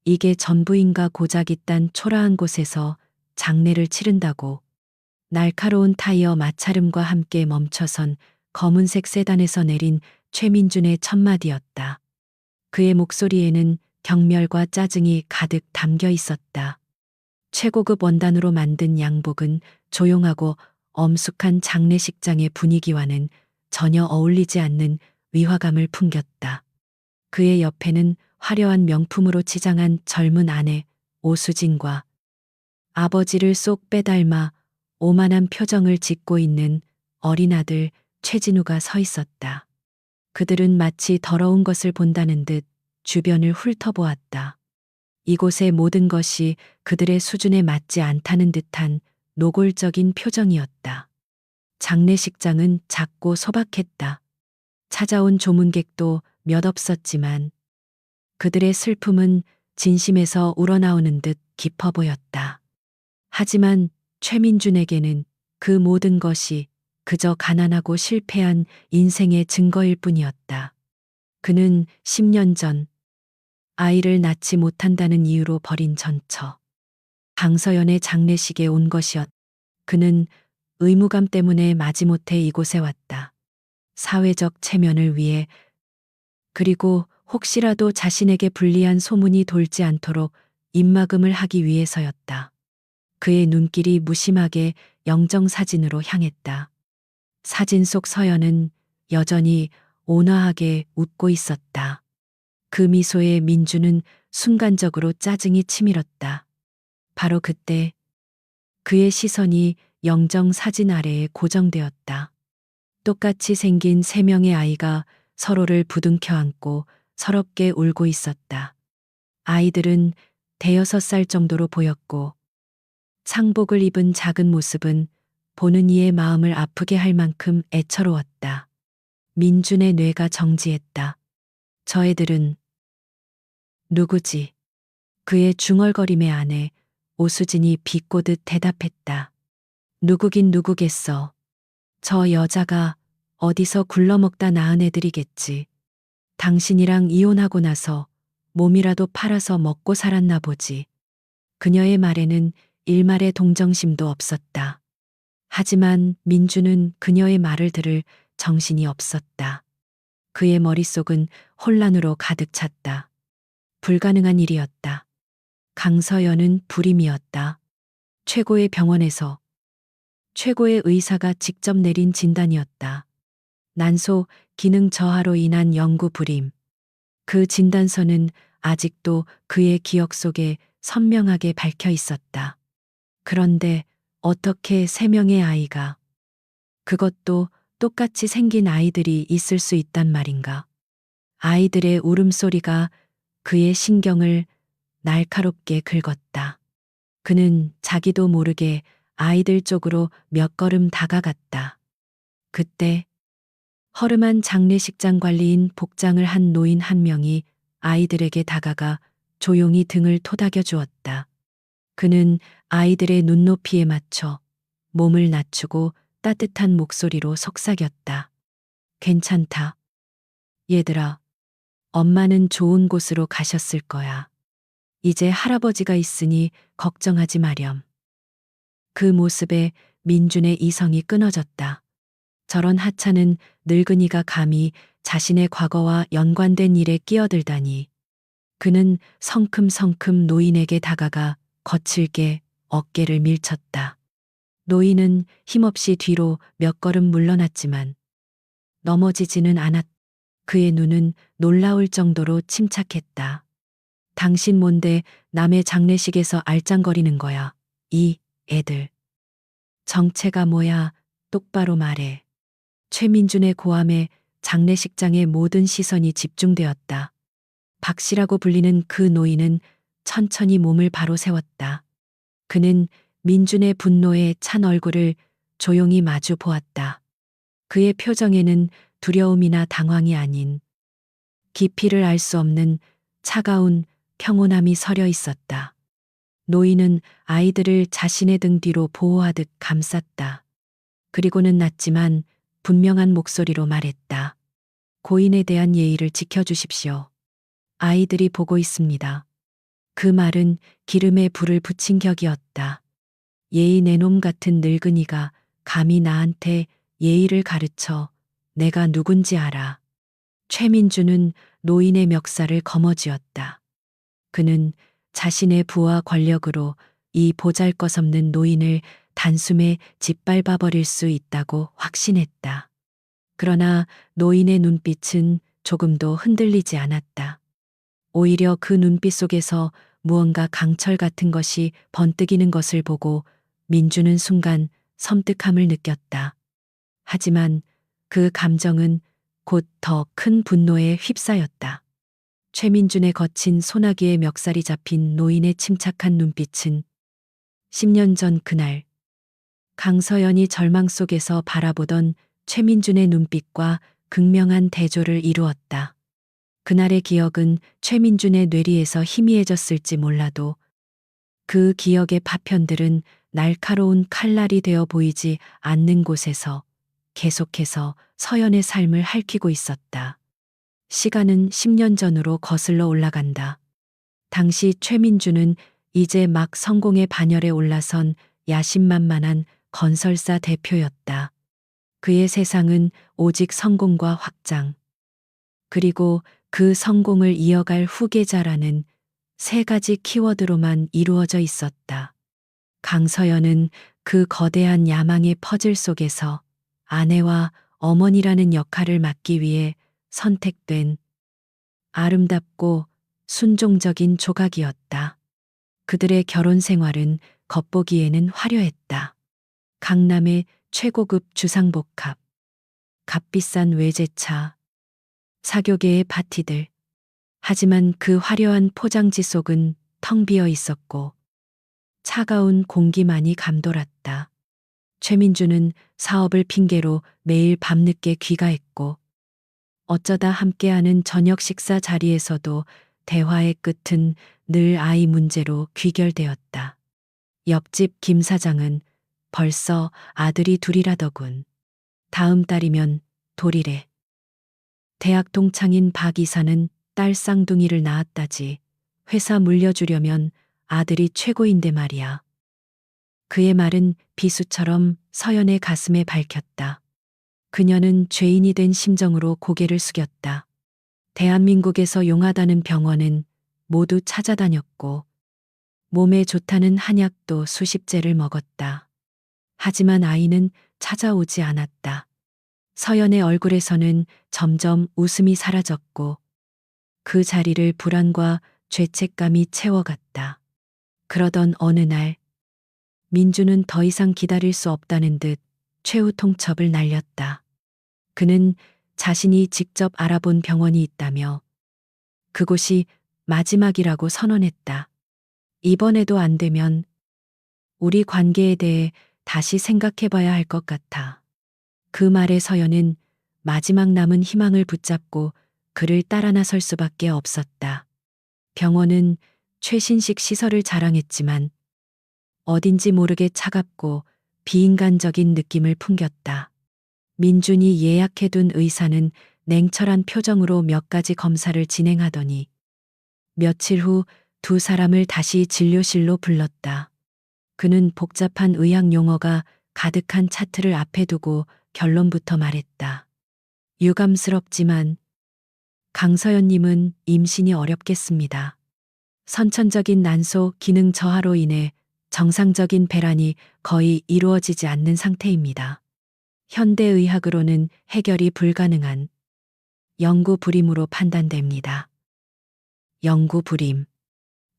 이게 전부인가 고작 이딴 초라한 곳에서 장례를 치른다고. 날카로운 타이어 마찰음과 함께 멈춰선 검은색 세단에서 내린 최민준의 첫마디였다. 그의 목소리에는 경멸과 짜증이 가득 담겨 있었다. 최고급 원단으로 만든 양복은 조용하고 엄숙한 장례식장의 분위기와는 전혀 어울리지 않는 위화감을 풍겼다. 그의 옆에는 화려한 명품으로 치장한 젊은 아내 오수진과 아버지를 쏙 빼닮아 오만한 표정을 짓고 있는 어린 아들 최진우가 서 있었다. 그들은 마치 더러운 것을 본다는 듯 주변을 훑어보았다. 이곳의 모든 것이 그들의 수준에 맞지 않다는 듯한 노골적인 표정이었다. 장례식장은 작고 소박했다. 찾아온 조문객도 몇 없었지만 그들의 슬픔은 진심에서 우러나오는 듯 깊어 보였다. 하지만 최민준에게는 그 모든 것이 그저 가난하고 실패한 인생의 증거일 뿐이었다. 그는 10년 전 아이를 낳지 못한다는 이유로 버린 전처 강서연의 장례식에 온 것이었다. 그는 의무감 때문에 마지못해 이곳에 왔다. 사회적 체면을 위해, 그리고 혹시라도 자신에게 불리한 소문이 돌지 않도록 입막음을 하기 위해서였다. 그의 눈길이 무심하게 영정사진으로 향했다. 사진 속 서연은 여전히 온화하게 웃고 있었다. 그 미소에 민주는 순간적으로 짜증이 치밀었다. 바로 그때 그의 시선이 영정 사진 아래에 고정되었다. 똑같이 생긴 세 명의 아이가 서로를 부둥켜 안고 서럽게 울고 있었다. 아이들은 대여섯 살 정도로 보였고 상복을 입은 작은 모습은 보는 이의 마음을 아프게 할 만큼 애처로웠다. 민준의 뇌가 정지했다. 저 애들은 누구지? 그의 중얼거림에 안에 오수진이 비꼬듯 대답했다. 누구긴 누구겠어. 저 여자가 어디서 굴러먹다 낳은 애들이겠지. 당신이랑 이혼하고 나서 몸이라도 팔아서 먹고 살았나 보지. 그녀의 말에는 일말의 동정심도 없었다. 하지만 민주는 그녀의 말을 들을 정신이 없었다. 그의 머릿속은 혼란으로 가득 찼다. 불가능한 일이었다. 강서연은 불임이었다. 최고의 병원에서 최고의 의사가 직접 내린 진단이었다. 난소 기능 저하로 인한 영구 불임. 그 진단서는 아직도 그의 기억 속에 선명하게 밝혀 있었다. 그런데 어떻게 세 명의 아이가, 그것도 똑같이 생긴 아이들이 있을 수 있단 말인가? 아이들의 울음소리가 그의 신경을 날카롭게 긁었다. 그는 자기도 모르게 아이들 쪽으로 몇 걸음 다가갔다. 그때 허름한 장례식장 관리인 복장을 한 노인 한 명이 아이들에게 다가가 조용히 등을 토닥여 주었다. 그는 아이들의 눈높이에 맞춰 몸을 낮추고 따뜻한 목소리로 속삭였다. 괜찮다. 얘들아, 엄마는 좋은 곳으로 가셨을 거야. 이제 할아버지가 있으니 걱정하지 마렴. 그 모습에 민준의 이성이 끊어졌다. 저런 하찮은 늙은이가 감히 자신의 과거와 연관된 일에 끼어들다니. 그는 성큼성큼 노인에게 다가가 거칠게 어깨를 밀쳤다. 노인은 힘없이 뒤로 몇 걸음 물러났지만 넘어지지는 않았다. 그의 눈은 놀라울 정도로 침착했다. 당신 뭔데 남의 장례식에서 알짱거리는 거야. 이 애들. 정체가 뭐야? 똑바로 말해. 최민준의 고함에 장례식장의 모든 시선이 집중되었다. 박씨라고 불리는 그 노인은 천천히 몸을 바로 세웠다. 그는 민준의 분노에 찬 얼굴을 조용히 마주 보았다. 그의 표정에는 두려움이나 당황이 아닌 깊이를 알 수 없는 차가운 평온함이 서려 있었다. 노인은 아이들을 자신의 등 뒤로 보호하듯 감쌌다. 그리고는 낮지만 분명한 목소리로 말했다. 고인에 대한 예의를 지켜주십시오. 아이들이 보고 있습니다. 그 말은 기름에 불을 붙인 격이었다. 예의 내놈 같은 늙은이가 감히 나한테 예의를 가르쳐. 내가 누군지 알아. 최민주는 노인의 멱살을 거머쥐었다. 그는 자신의 부와 권력으로 이 보잘것없는 노인을 단숨에 짓밟아 버릴 수 있다고 확신했다. 그러나 노인의 눈빛은 조금도 흔들리지 않았다. 오히려 그 눈빛 속에서 무언가 강철 같은 것이 번뜩이는 것을 보고 민주는 순간 섬뜩함을 느꼈다. 하지만 그 감정은 곧 더 큰 분노에 휩싸였다. 최민준의 거친 소나기에 멱살이 잡힌 노인의 침착한 눈빛은 10년 전 그날 강서연이 절망 속에서 바라보던 최민준의 눈빛과 극명한 대조를 이루었다. 그날의 기억은 최민준의 뇌리에서 희미해졌을지 몰라도 그 기억의 파편들은 날카로운 칼날이 되어 보이지 않는 곳에서 계속해서 서연의 삶을 핥히고 있었다. 시간은 10년 전으로 거슬러 올라간다. 당시 최민주는 이제 막 성공의 반열에 올라선 야심만만한 건설사 대표였다. 그의 세상은 오직 성공과 확장, 그리고 그 성공을 이어갈 후계자라는 세 가지 키워드로만 이루어져 있었다. 강서연은 그 거대한 야망의 퍼즐 속에서 아내와 어머니라는 역할을 맡기 위해 선택된 아름답고 순종적인 조각이었다. 그들의 결혼 생활은 겉보기에는 화려했다. 강남의 최고급 주상복합, 값비싼 외제차, 사교계의 파티들. 하지만 그 화려한 포장지 속은 텅 비어 있었고 차가운 공기만이 감돌았다. 최민주는 사업을 핑계로 매일 밤늦게 귀가했고 어쩌다 함께하는 저녁 식사 자리에서도 대화의 끝은 늘 아이 문제로 귀결되었다. 옆집 김 사장은 벌써 아들이 둘이라더군. 다음 달이면 돌이래. 대학 동창인 박 이사는 딸 쌍둥이를 낳았다지. 회사 물려주려면 아들이 최고인데 말이야. 그의 말은 비수처럼 서연의 가슴에 밝혔다. 그녀는 죄인이 된 심정으로 고개를 숙였다. 대한민국에서 용하다는 병원은 모두 찾아다녔고 몸에 좋다는 한약도 수십제를 먹었다. 하지만 아이는 찾아오지 않았다. 서연의 얼굴에서는 점점 웃음이 사라졌고 그 자리를 불안과 죄책감이 채워갔다. 그러던 어느 날 민주는 더 이상 기다릴 수 없다는 듯 최후 통첩을 날렸다. 그는 자신이 직접 알아본 병원이 있다며 그곳이 마지막이라고 선언했다. 이번에도 안 되면 우리 관계에 대해 다시 생각해봐야 할 것 같아. 그 말에 서연은 마지막 남은 희망을 붙잡고 그를 따라 나설 수밖에 없었다. 병원은 최신식 시설을 자랑했지만 어딘지 모르게 차갑고 비인간적인 느낌을 풍겼다. 민준이 예약해둔 의사는 냉철한 표정으로 몇 가지 검사를 진행하더니 며칠 후 두 사람을 다시 진료실로 불렀다. 그는 복잡한 의학 용어가 가득한 차트를 앞에 두고 결론부터 말했다. 유감스럽지만 강서연님은 임신이 어렵겠습니다. 선천적인 난소 기능 저하로 인해 정상적인 배란이 거의 이루어지지 않는 상태입니다. 현대의학으로는 해결이 불가능한 영구 불임으로 판단됩니다. 영구 불임.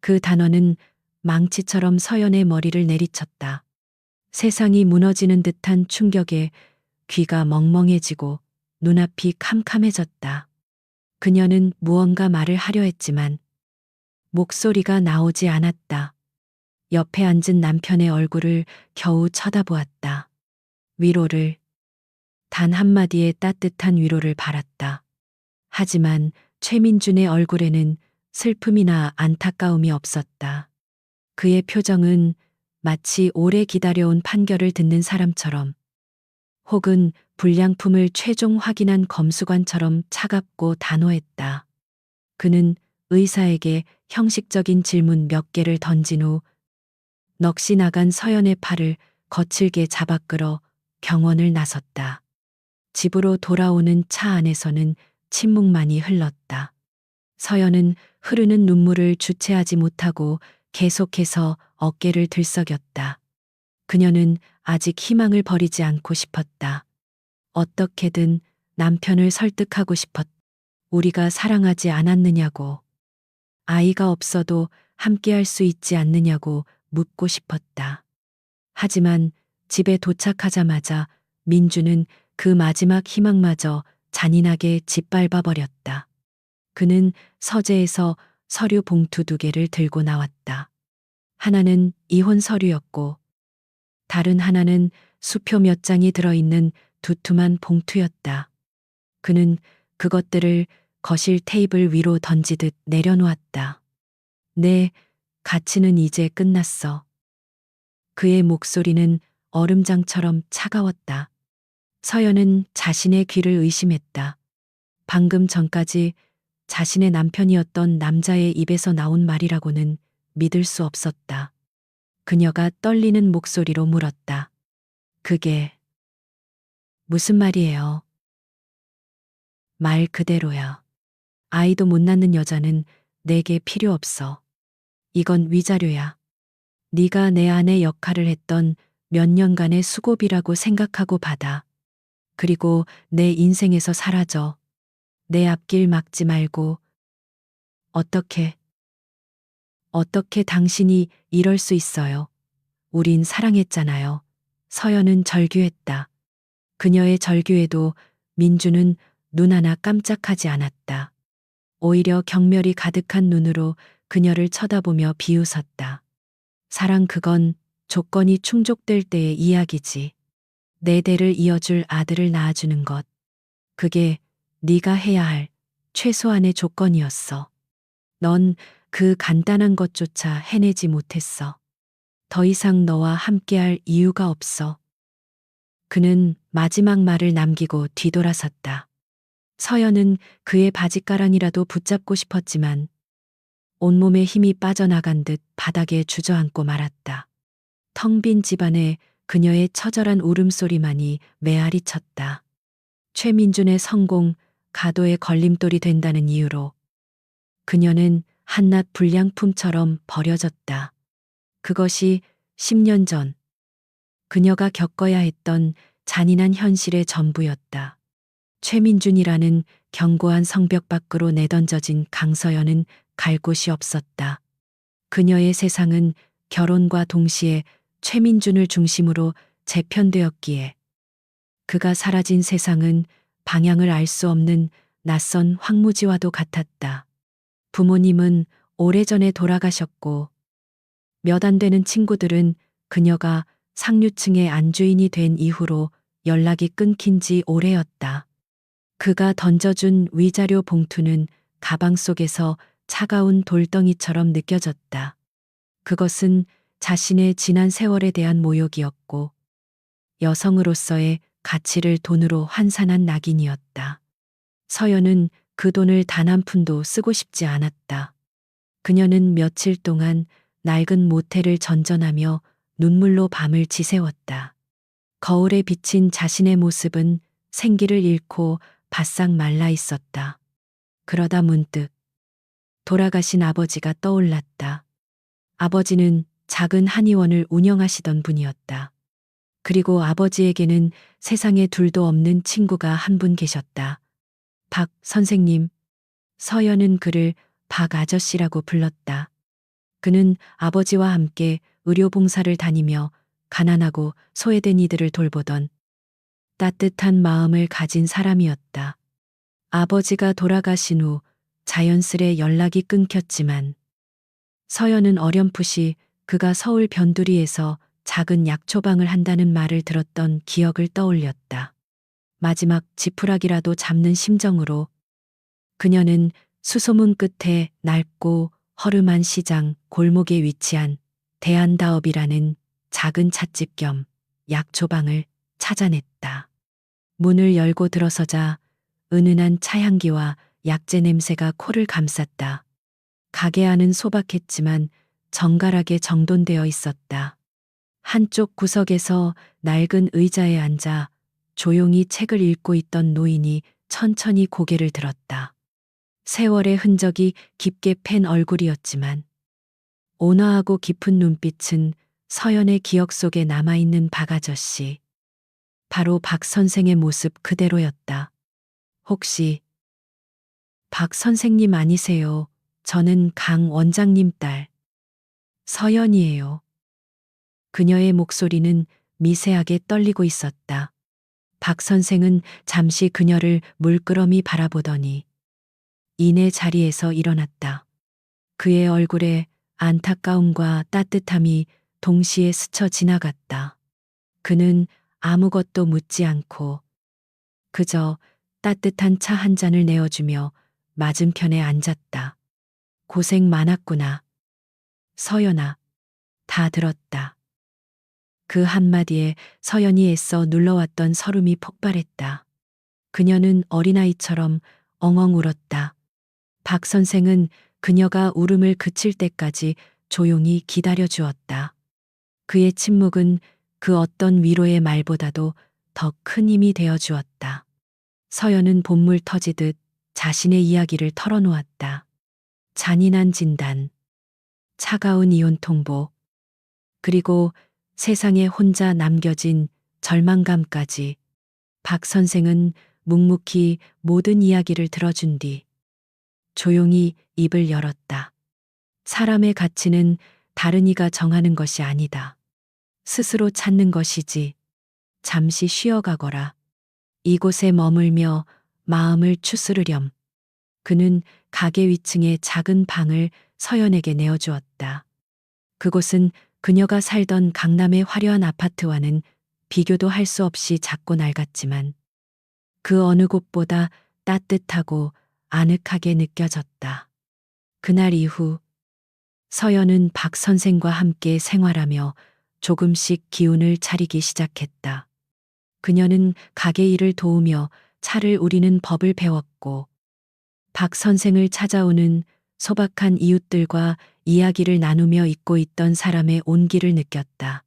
그 단어는 망치처럼 서연의 머리를 내리쳤다. 세상이 무너지는 듯한 충격에 귀가 멍멍해지고 눈앞이 캄캄해졌다. 그녀는 무언가 말을 하려 했지만 목소리가 나오지 않았다. 옆에 앉은 남편의 얼굴을 겨우 쳐다보았다. 위로를, 단 한마디의 따뜻한 위로를 바랐다. 하지만 최민준의 얼굴에는 슬픔이나 안타까움이 없었다. 그의 표정은 마치 오래 기다려온 판결을 듣는 사람처럼 혹은 불량품을 최종 확인한 검수관처럼 차갑고 단호했다. 그는 의사에게 형식적인 질문 몇 개를 던진 후 넋이 나간 서연의 팔을 거칠게 잡아 끌어 병원을 나섰다. 집으로 돌아오는 차 안에서는 침묵만이 흘렀다. 서연은 흐르는 눈물을 주체하지 못하고 계속해서 어깨를 들썩였다. 그녀는 아직 희망을 버리지 않고 싶었다. 어떻게든 남편을 설득하고 싶었다. 우리가 사랑하지 않았느냐고. 아이가 없어도 함께할 수 있지 않느냐고 묻고 싶었다. 하지만 집에 도착하자마자 민주는 그 마지막 희망마저 잔인하게 짓밟아 버렸다. 그는 서재에서 서류 봉투 2개를 들고 나왔다. 하나는 이혼 서류였고 다른 하나는 수표 몇 장이 들어있는 두툼한 봉투였다. 그는 그것들을 거실 테이블 위로 던지듯 내려놓았다. 내 가치는 이제 끝났어. 그의 목소리는 얼음장처럼 차가웠다. 서연은 자신의 귀를 의심했다. 방금 전까지 자신의 남편이었던 남자의 입에서 나온 말이라고는 믿을 수 없었다. 그녀가 떨리는 목소리로 물었다. 그게 무슨 말이에요? 말 그대로야. 아이도 못 낳는 여자는 내게 필요 없어. 이건 위자료야. 네가 내 아내 역할을 했던 몇 년간의 수고비라고 생각하고 받아. 그리고 내 인생에서 사라져. 내 앞길 막지 말고. 어떻게 당신이 이럴 수 있어요? 우린 사랑했잖아요. 서연은 절규했다. 그녀의 절규에도 민주는 눈 하나 깜짝하지 않았다. 오히려 경멸이 가득한 눈으로 그녀를 쳐다보며 비웃었다. 사랑 그건 조건이 충족될 때의 이야기지. 내 대를 이어줄 아들을 낳아주는 것. 그게 네가 해야 할 최소한의 조건이었어. 넌 그 간단한 것조차 해내지 못했어. 더 이상 너와 함께할 이유가 없어. 그는 마지막 말을 남기고 뒤돌아섰다. 서연은 그의 바짓가랑이라도 붙잡고 싶었지만 온몸에 힘이 빠져나간 듯 바닥에 주저앉고 말았다. 텅 빈 집안에 그녀의 처절한 울음소리만이 메아리 쳤다. 최민준의 성공, 가도의 걸림돌이 된다는 이유로 그녀는 한낱 불량품처럼 버려졌다. 그것이 10년 전 그녀가 겪어야 했던 잔인한 현실의 전부였다. 최민준이라는 견고한 성벽 밖으로 내던져진 강서연은 갈 곳이 없었다. 그녀의 세상은 결혼과 동시에 최민준을 중심으로 재편되었기에 그가 사라진 세상은 방향을 알 수 없는 낯선 황무지와도 같았다. 부모님은 오래전에 돌아가셨고 몇 안 되는 친구들은 그녀가 상류층의 안주인이 된 이후로 연락이 끊긴 지 오래였다. 그가 던져준 위자료 봉투는 가방 속에서 차가운 돌덩이처럼 느껴졌다. 그것은 자신의 지난 세월에 대한 모욕이었고 여성으로서의 가치를 돈으로 환산한 낙인이었다. 서연은 그 돈을 단 한 푼도 쓰고 싶지 않았다. 그녀는 며칠 동안 낡은 모텔을 전전하며 눈물로 밤을 지새웠다. 거울에 비친 자신의 모습은 생기를 잃고 바싹 말라 있었다. 그러다 문득 돌아가신 아버지가 떠올랐다. 아버지는 작은 한의원을 운영하시던 분이었다. 그리고 아버지에게는 세상에 둘도 없는 친구가 한 분 계셨다. 박 선생님. 서연은 그를 박 아저씨라고 불렀다. 그는 아버지와 함께 의료봉사를 다니며 가난하고 소외된 이들을 돌보던 따뜻한 마음을 가진 사람이었다. 아버지가 돌아가신 후 자연스레 연락이 끊겼지만 서연은 어렴풋이 그가 서울 변두리에서 작은 약초방을 한다는 말을 들었던 기억을 떠올렸다. 마지막 지푸라기라도 잡는 심정으로 그녀는 수소문 끝에 낡고 허름한 시장 골목에 위치한 대한다업이라는 작은 찻집 겸 약초방을 찾아냈다. 문을 열고 들어서자 은은한 차향기와 약재 냄새가 코를 감쌌다. 가게 안은 소박했지만 정갈하게 정돈되어 있었다. 한쪽 구석에서 낡은 의자에 앉아 조용히 책을 읽고 있던 노인이 천천히 고개를 들었다. 세월의 흔적이 깊게 팬 얼굴이었지만 온화하고 깊은 눈빛은 서연의 기억 속에 남아있는 박 아저씨. 바로 박 선생의 모습 그대로였다. 혹시 박 선생님 아니세요? 저는 강 원장님 딸 서연이에요. 그녀의 목소리는 미세하게 떨리고 있었다. 박 선생은 잠시 그녀를 물끄러미 바라보더니 이내 자리에서 일어났다. 그의 얼굴에 안타까움과 따뜻함이 동시에 스쳐 지나갔다. 그는 아무것도 묻지 않고 그저 따뜻한 차 한 잔을 내어주며 맞은편에 앉았다. 고생 많았구나. 서연아, 다 들었다. 그 한마디에 서연이 애써 눌러왔던 설움이 폭발했다. 그녀는 어린아이처럼 엉엉 울었다. 박 선생은 그녀가 울음을 그칠 때까지 조용히 기다려 주었다. 그의 침묵은 그 어떤 위로의 말보다도 더 큰 힘이 되어 주었다. 서연은 본물 터지듯 자신의 이야기를 털어놓았다. 잔인한 진단, 차가운 이혼 통보, 그리고 세상에 혼자 남겨진 절망감까지. 박 선생은 묵묵히 모든 이야기를 들어준 뒤 조용히 입을 열었다. 사람의 가치는 다른 이가 정하는 것이 아니다. 스스로 찾는 것이지. 잠시 쉬어가거라. 이곳에 머물며 마음을 추스르렴. 그는 가게 위층의 작은 방을 서연에게 내어주었다. 그곳은 그녀가 살던 강남의 화려한 아파트와는 비교도 할 수 없이 작고 낡았지만 그 어느 곳보다 따뜻하고 아늑하게 느껴졌다. 그날 이후 서연은 박 선생과 함께 생활하며 조금씩 기운을 차리기 시작했다. 그녀는 가게 일을 도우며 차를 우리는 법을 배웠고 박 선생을 찾아오는 소박한 이웃들과 이야기를 나누며 잊고 있던 사람의 온기를 느꼈다.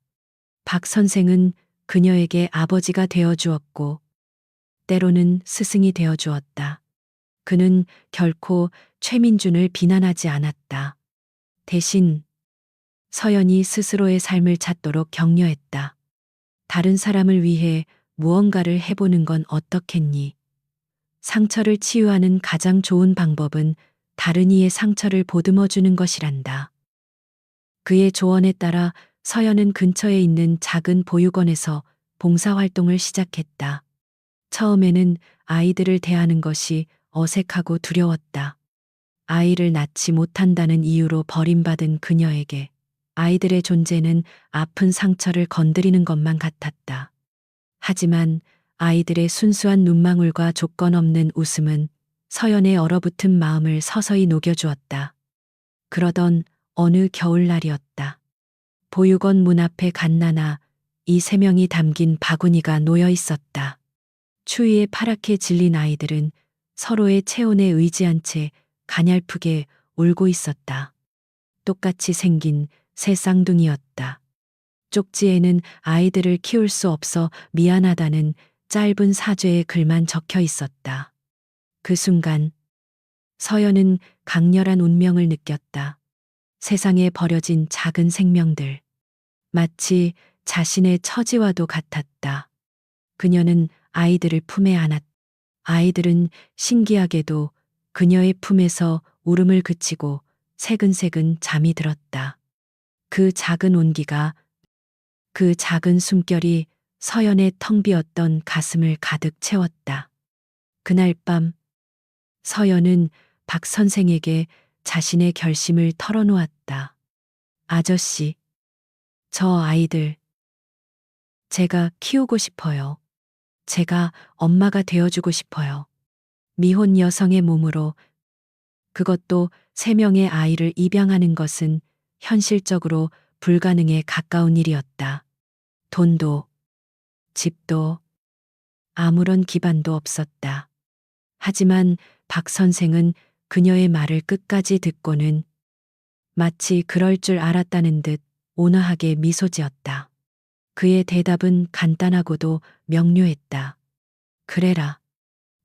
박 선생은 그녀에게 아버지가 되어 주었고 때로는 스승이 되어 주었다. 그는 결코 최민준을 비난하지 않았다. 대신 서연이 스스로의 삶을 찾도록 격려했다. 다른 사람을 위해 무언가를 해보는 건 어떻겠니? 상처를 치유하는 가장 좋은 방법은 다른 이의 상처를 보듬어 주는 것이란다. 그의 조언에 따라 서연은 근처에 있는 작은 보육원에서 봉사활동을 시작했다. 처음에는 아이들을 대하는 것이 어색하고 두려웠다. 아이를 낳지 못한다는 이유로 버림받은 그녀에게 아이들의 존재는 아픈 상처를 건드리는 것만 같았다. 하지만 아이들의 순수한 눈망울과 조건 없는 웃음은 서연의 얼어붙은 마음을 서서히 녹여주었다. 그러던 어느 겨울날이었다. 보육원 문 앞에 갓난아 이 세 명이 담긴 바구니가 놓여 있었다. 추위에 파랗게 질린 아이들은 서로의 체온에 의지한 채 가냘프게 울고 있었다. 똑같이 생긴 새 쌍둥이였다. 쪽지에는 아이들을 키울 수 없어 미안하다는 짧은 사죄의 글만 적혀 있었다. 그 순간 서연은 강렬한 운명을 느꼈다. 세상에 버려진 작은 생명들. 마치 자신의 처지와도 같았다. 그녀는 아이들을 품에 안았다. 아이들은 신기하게도 그녀의 품에서 울음을 그치고 새근새근 잠이 들었다. 그 작은 온기가, 그 작은 숨결이 서연의 텅 비었던 가슴을 가득 채웠다. 그날 밤 서연은 박 선생에게 자신의 결심을 털어놓았다. 아저씨, 저 아이들 제가 키우고 싶어요. 제가 엄마가 되어주고 싶어요. 미혼 여성의 몸으로, 그것도 세 명의 아이를 입양하는 것은 현실적으로 불가능에 가까운 일이었다. 돈도, 집도, 아무런 기반도 없었다. 하지만 박 선생은 그녀의 말을 끝까지 듣고는 마치 그럴 줄 알았다는 듯 온화하게 미소 지었다. 그의 대답은 간단하고도 명료했다. 그래라.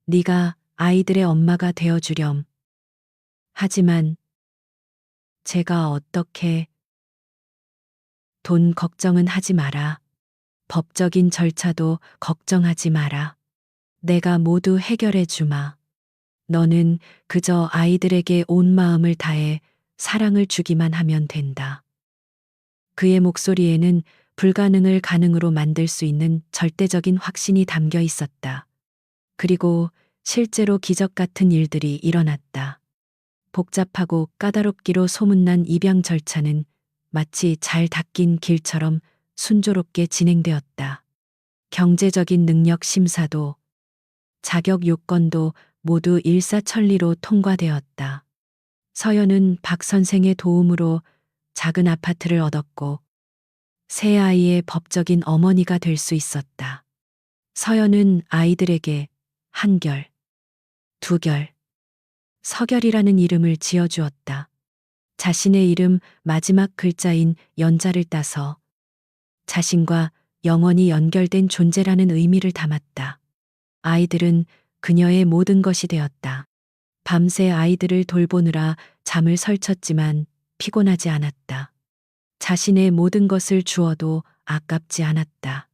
네가 아이들의 엄마가 되어주렴. 하지만 제가 어떻게 돈 걱정은 하지 마라. 법적인 절차도 걱정하지 마라. 내가 모두 해결해 주마. 너는 그저 아이들에게 온 마음을 다해 사랑을 주기만 하면 된다. 그의 목소리에는 불가능을 가능으로 만들 수 있는 절대적인 확신이 담겨 있었다. 그리고 실제로 기적 같은 일들이 일어났다. 복잡하고 까다롭기로 소문난 입양 절차는 마치 잘 닦인 길처럼 순조롭게 진행되었다. 경제적인 능력 심사도 자격 요건도 모두 일사천리로 통과되었다. 서연은 박 선생의 도움으로 작은 아파트를 얻었고 새 아이의 법적인 어머니가 될 수 있었다. 서연은 아이들에게 한결, 두결, 서결이라는 이름을 지어주었다. 자신의 이름 마지막 글자인 연자를 따서 자신과 영원히 연결된 존재라는 의미를 담았다. 아이들은 그녀의 모든 것이 되었다. 밤새 아이들을 돌보느라 잠을 설쳤지만 피곤하지 않았다. 자신의 모든 것을 주어도 아깝지 않았다.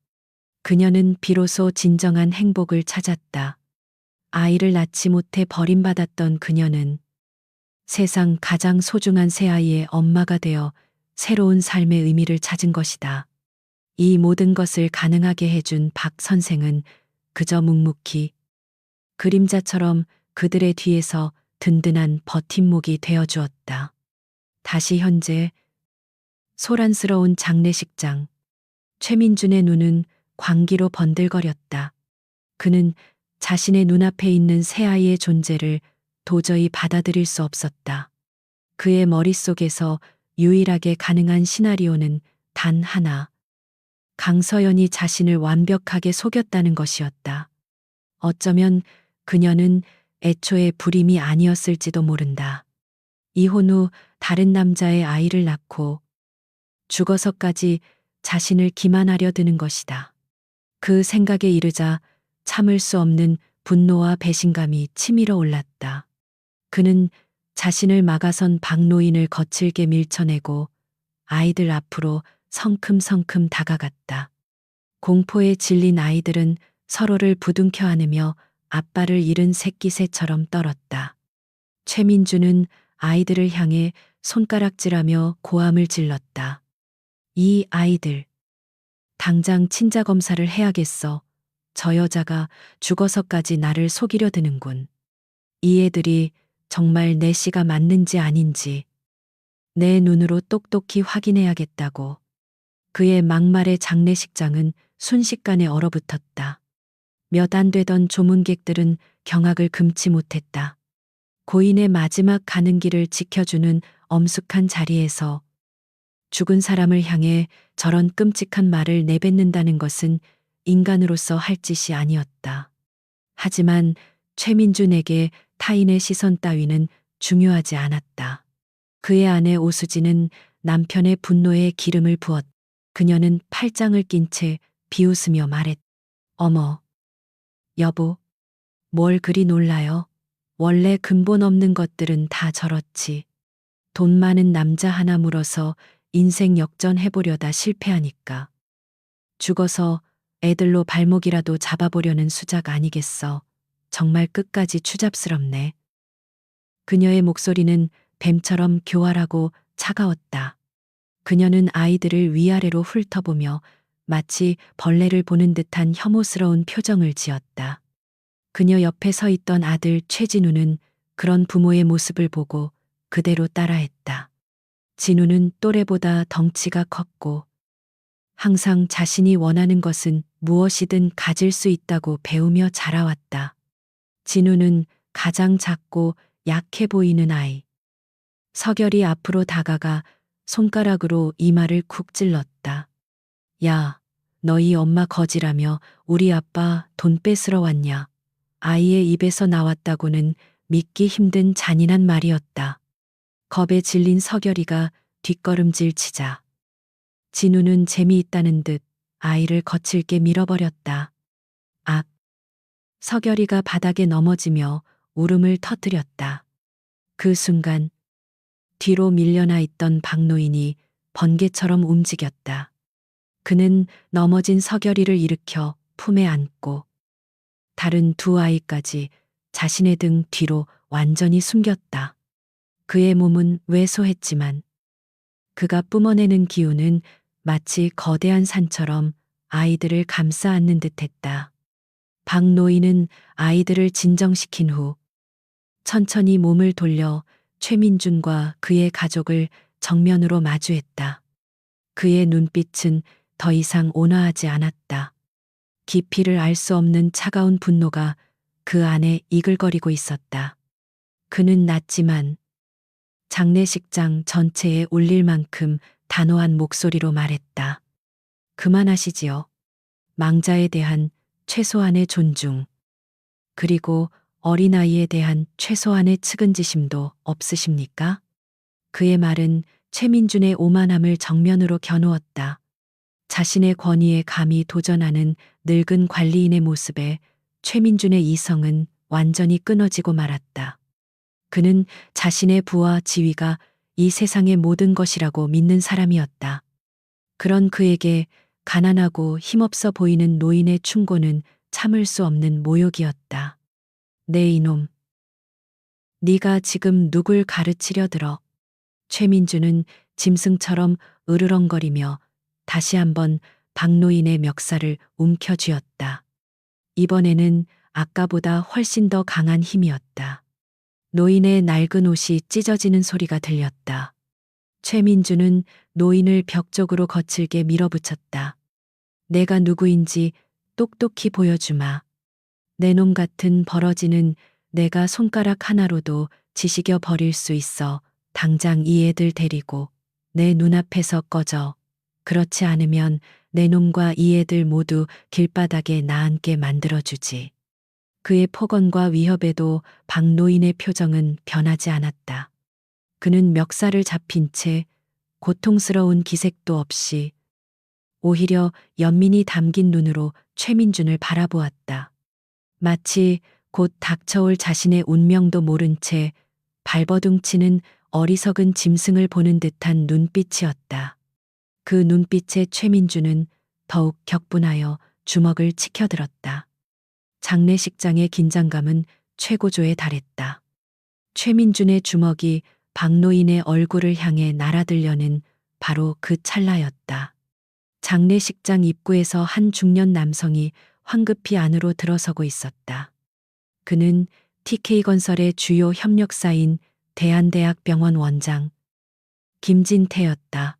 그녀는 비로소 진정한 행복을 찾았다. 아이를 낳지 못해 버림받았던 그녀는 세상 가장 소중한 새아이의 엄마가 되어 새로운 삶의 의미를 찾은 것이다. 이 모든 것을 가능하게 해준 박 선생은 그저 묵묵히 그림자처럼 그들의 뒤에서 든든한 버팀목이 되어 주었다. 다시 현재 소란스러운 장례식장. 최민준의 눈은 광기로 번들거렸다. 그는 자신의 눈앞에 있는 새아이의 존재를 도저히 받아들일 수 없었다. 그의 머릿속에서 유일하게 가능한 시나리오는 단 하나. 강서연이 자신을 완벽하게 속였다는 것이었다. 어쩌면 그녀는 애초에 불임이 아니었을지도 모른다. 이혼 후 다른 남자의 아이를 낳고 죽어서까지 자신을 기만하려 드는 것이다. 그 생각에 이르자 참을 수 없는 분노와 배신감이 치밀어 올랐다. 그는 자신을 막아선 박노인을 거칠게 밀쳐내고 아이들 앞으로 성큼성큼 다가갔다. 공포에 질린 아이들은 서로를 부둥켜 안으며 아빠를 잃은 새끼 새처럼 떨었다. 최민주는 아이들을 향해 손가락질하며 고함을 질렀다. 이 아이들. 당장 친자 검사를 해야겠어. 저 여자가 죽어서까지 나를 속이려 드는군. 이 애들이 정말 내 씨가 맞는지 아닌지 내 눈으로 똑똑히 확인해야겠다고. 그의 막말의 장례식장은 순식간에 얼어붙었다. 몇 안 되던 조문객들은 경악을 금치 못했다. 고인의 마지막 가는 길을 지켜주는 엄숙한 자리에서 죽은 사람을 향해 저런 끔찍한 말을 내뱉는다는 것은 인간으로서 할 짓이 아니었다. 하지만 최민준에게 타인의 시선 따위는 중요하지 않았다. 그의 아내 오수지는 남편의 분노에 기름을 부었. 그녀는 팔짱을 낀 채 비웃으며 말했. 어머, 여보, 뭘 그리 놀라요? 원래 근본 없는 것들은 다 저렇지. 돈 많은 남자 하나 물어서 인생 역전해보려다 실패하니까. 죽어서 애들로 발목이라도 잡아보려는 수작 아니겠어. 정말 끝까지 추잡스럽네. 그녀의 목소리는 뱀처럼 교활하고 차가웠다. 그녀는 아이들을 위아래로 훑어보며 마치 벌레를 보는 듯한 혐오스러운 표정을 지었다. 그녀 옆에 서 있던 아들 최진우는 그런 부모의 모습을 보고 그대로 따라했다. 진우는 또래보다 덩치가 컸고 항상 자신이 원하는 것은 무엇이든 가질 수 있다고 배우며 자라왔다. 진우는 가장 작고 약해 보이는 아이. 서결이 앞으로 다가가 손가락으로 이마를 쿡 찔렀다. 야, 너희 엄마 거지라며 우리 아빠 돈 뺏으러 왔냐. 아이의 입에서 나왔다고는 믿기 힘든 잔인한 말이었다. 겁에 질린 서결이가 뒷걸음질 치자 진우는 재미있다는 듯 아이를 거칠게 밀어버렸다. 악! 서결이가 바닥에 넘어지며 울음을 터뜨렸다. 그 순간 뒤로 밀려나 있던 박노인이 번개처럼 움직였다. 그는 넘어진 서결이를 일으켜 품에 안고 다른 두 아이까지 자신의 등 뒤로 완전히 숨겼다. 그의 몸은 왜소했지만 그가 뿜어내는 기운은 마치 거대한 산처럼 아이들을 감싸 안는 듯했다. 박노인은 아이들을 진정시킨 후 천천히 몸을 돌려 최민준과 그의 가족을 정면으로 마주했다. 그의 눈빛은 더 이상 온화하지 않았다. 깊이를 알 수 없는 차가운 분노가 그 안에 이글거리고 있었다. 그는 낮지만 장례식장 전체에 울릴 만큼 단호한 목소리로 말했다. 그만하시지요. 망자에 대한 최소한의 존중, 그리고 어린아이에 대한 최소한의 측은지심도 없으십니까? 그의 말은 최민준의 오만함을 정면으로 겨누었다. 자신의 권위에 감히 도전하는 늙은 관리인의 모습에 최민준의 이성은 완전히 끊어지고 말았다. 그는 자신의 부와 지위가 이 세상의 모든 것이라고 믿는 사람이었다. 그런 그에게 가난하고 힘없어 보이는 노인의 충고는 참을 수 없는 모욕이었다. 네 이놈. 네가 지금 누굴 가르치려 들어. 최민주는 짐승처럼 으르렁거리며 다시 한번 박노인의 멱살을 움켜쥐었다. 이번에는 아까보다 훨씬 더 강한 힘이었다. 노인의 낡은 옷이 찢어지는 소리가 들렸다. 최민주는 노인을 벽 쪽으로 거칠게 밀어붙였다. 내가 누구인지 똑똑히 보여주마. 내 놈 같은 버러지는 내가 손가락 하나로도 지식여 버릴 수 있어. 당장 이 애들 데리고 내 눈앞에서 꺼져. 그렇지 않으면 내 놈과 이 애들 모두 길바닥에 나앉게 만들어주지. 그의 폭언과 위협에도 박노인의 표정은 변하지 않았다. 그는 멱살을 잡힌 채 고통스러운 기색도 없이 오히려 연민이 담긴 눈으로 최민준을 바라보았다. 마치 곧 닥쳐올 자신의 운명도 모른 채 발버둥치는 어리석은 짐승을 보는 듯한 눈빛이었다. 그 눈빛에 최민준은 더욱 격분하여 주먹을 치켜들었다. 장례식장의 긴장감은 최고조에 달했다. 최민준의 주먹이 박노인의 얼굴을 향해 날아들려는 바로 그 찰나였다. 장례식장 입구에서 한 중년 남성이 황급히 안으로 들어서고 있었다. 그는 TK건설의 주요 협력사인 대한대학병원 원장 김진태였다.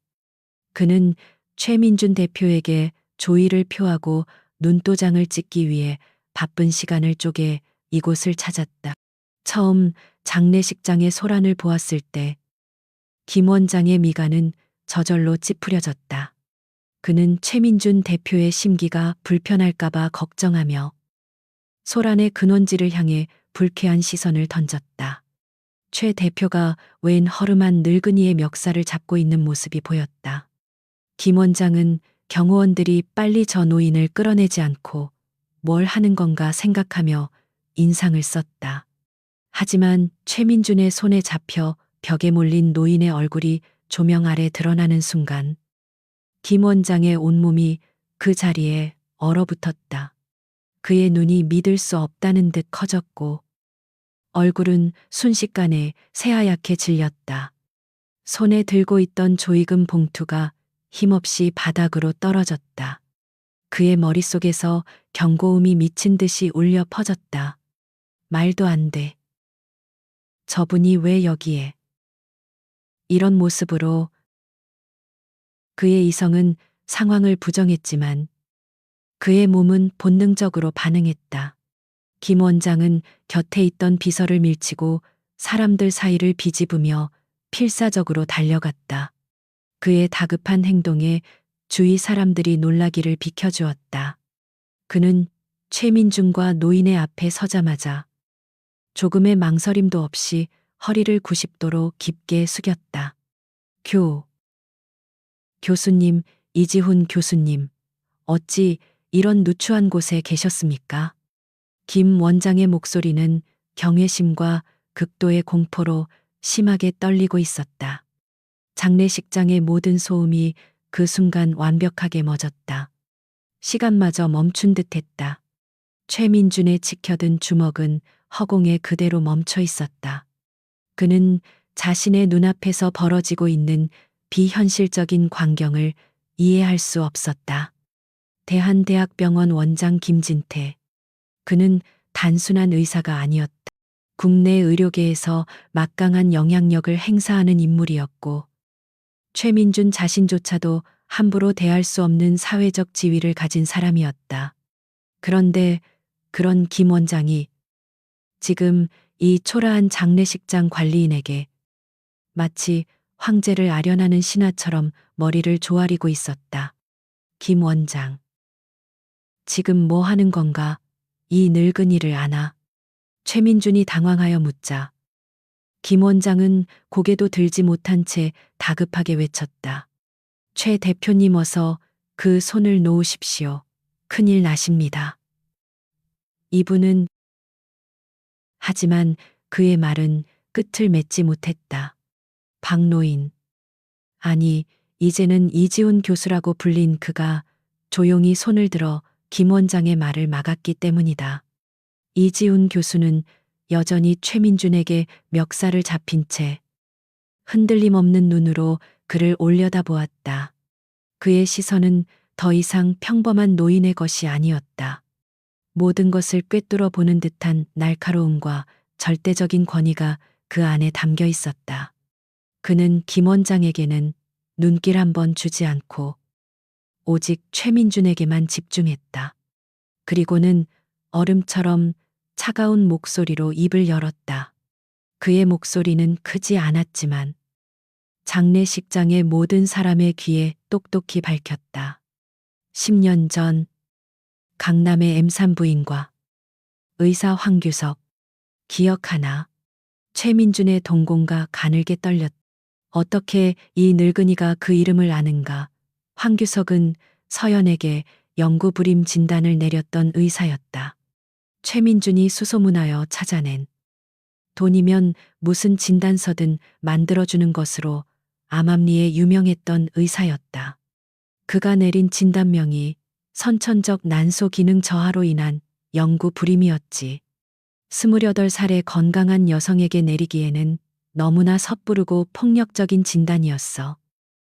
그는 최민준 대표에게 조의를 표하고 눈도장을 찍기 위해 바쁜 시간을 쪼개 이곳을 찾았다. 처음 장례식장의 소란을 보았을 때 김 원장의 미간은 저절로 찌푸려졌다. 그는 최민준 대표의 심기가 불편할까봐 걱정하며 소란의 근원지를 향해 불쾌한 시선을 던졌다. 최 대표가 웬 허름한 늙은이의 멱살을 잡고 있는 모습이 보였다. 김 원장은 경호원들이 빨리 저 노인을 끌어내지 않고 뭘 하는 건가 생각하며 인상을 썼다. 하지만 최민준의 손에 잡혀 벽에 몰린 노인의 얼굴이 조명 아래 드러나는 순간 김 원장의 온몸이 그 자리에 얼어붙었다. 그의 눈이 믿을 수 없다는 듯 커졌고 얼굴은 순식간에 새하얗게 질렸다. 손에 들고 있던 조이금 봉투가 힘없이 바닥으로 떨어졌다. 그의 머릿속에서 경고음이 미친 듯이 울려 퍼졌다. 말도 안 돼. 저분이 왜 여기에? 이런 모습으로 그의 이성은 상황을 부정했지만 그의 몸은 본능적으로 반응했다. 김 원장은 곁에 있던 비서를 밀치고 사람들 사이를 비집으며 필사적으로 달려갔다. 그의 다급한 행동에 주위 사람들이 놀라기를 비켜주었다. 그는 최민준과 노인의 앞에 서자마자 조금의 망설임도 없이 허리를 90도로 깊게 숙였다. 교수님, 이지훈 교수님, 어찌 이런 누추한 곳에 계셨습니까? 김 원장의 목소리는 경외심과 극도의 공포로 심하게 떨리고 있었다. 장례식장의 모든 소음이 그 순간 완벽하게 멎었다. 시간마저 멈춘 듯 했다. 최민준의 지켜든 주먹은 허공에 그대로 멈춰 있었다. 그는 자신의 눈앞에서 벌어지고 있는 비현실적인 광경을 이해할 수 없었다. 대한대학병원 원장 김진태. 그는 단순한 의사가 아니었다. 국내 의료계에서 막강한 영향력을 행사하는 인물이었고, 최민준 자신조차도 함부로 대할 수 없는 사회적 지위를 가진 사람이었다. 그런데 그런 김 원장이 지금 이 초라한 장례식장 관리인에게 마치 황제를 아련하는 신하처럼 머리를 조아리고 있었다. 김 원장. 지금 뭐 하는 건가? 이 늙은이를 아나? 최민준이 당황하여 묻자 김 원장은 고개도 들지 못한 채 다급하게 외쳤다. 최 대표님 어서 그 손을 놓으십시오. 큰일 나십니다. 이분은 하지만 그의 말은 끝을 맺지 못했다. 박노인. 아니, 이제는 이지훈 교수라고 불린 그가 조용히 손을 들어 김 원장의 말을 막았기 때문이다. 이지훈 교수는 여전히 최민준에게 멱살을 잡힌 채 흔들림 없는 눈으로 그를 올려다보았다. 그의 시선은 더 이상 평범한 노인의 것이 아니었다. 모든 것을 꿰뚫어 보는 듯한 날카로움과 절대적인 권위가 그 안에 담겨 있었다. 그는 김 원장에게는 눈길 한 번 주지 않고 오직 최민준에게만 집중했다. 그리고는 얼음처럼 차가운 목소리로 입을 열었다. 그의 목소리는 크지 않았지만 장례식장의 모든 사람의 귀에 똑똑히 밝혔다. 10년 전 강남의 M3부인과 의사 황규석, 기억하나? 최민준의 동공과 가늘게 떨렸다. 어떻게 이 늙은이가 그 이름을 아는가? 황규석은 서연에게 영구불임 진단을 내렸던 의사였다. 최민준이 수소문하여 찾아낸 돈이면 무슨 진단서든 만들어주는 것으로 암암리에 유명했던 의사였다. 그가 내린 진단명이 선천적 난소 기능 저하로 인한 영구불임이었지. 28살의 건강한 여성에게 내리기에는 너무나 섣부르고 폭력적인 진단이었어.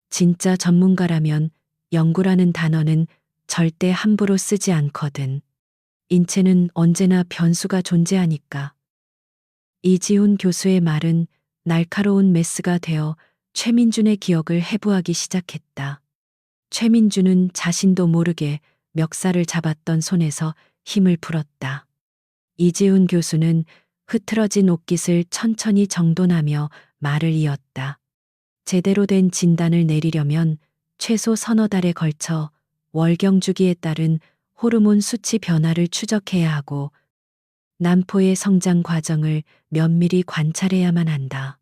진짜 전문가라면 영구라는 단어는 절대 함부로 쓰지 않거든. 인체는 언제나 변수가 존재하니까. 이지훈 교수의 말은 날카로운 메스가 되어 최민준의 기억을 해부하기 시작했다. 최민준은 자신도 모르게 멱살을 잡았던 손에서 힘을 풀었다. 이지훈 교수는 흐트러진 옷깃을 천천히 정돈하며 말을 이었다. 제대로 된 진단을 내리려면 최소 서너 달에 걸쳐 월경 주기에 따른 호르몬 수치 변화를 추적해야 하고 난포의 성장 과정을 면밀히 관찰해야만 한다.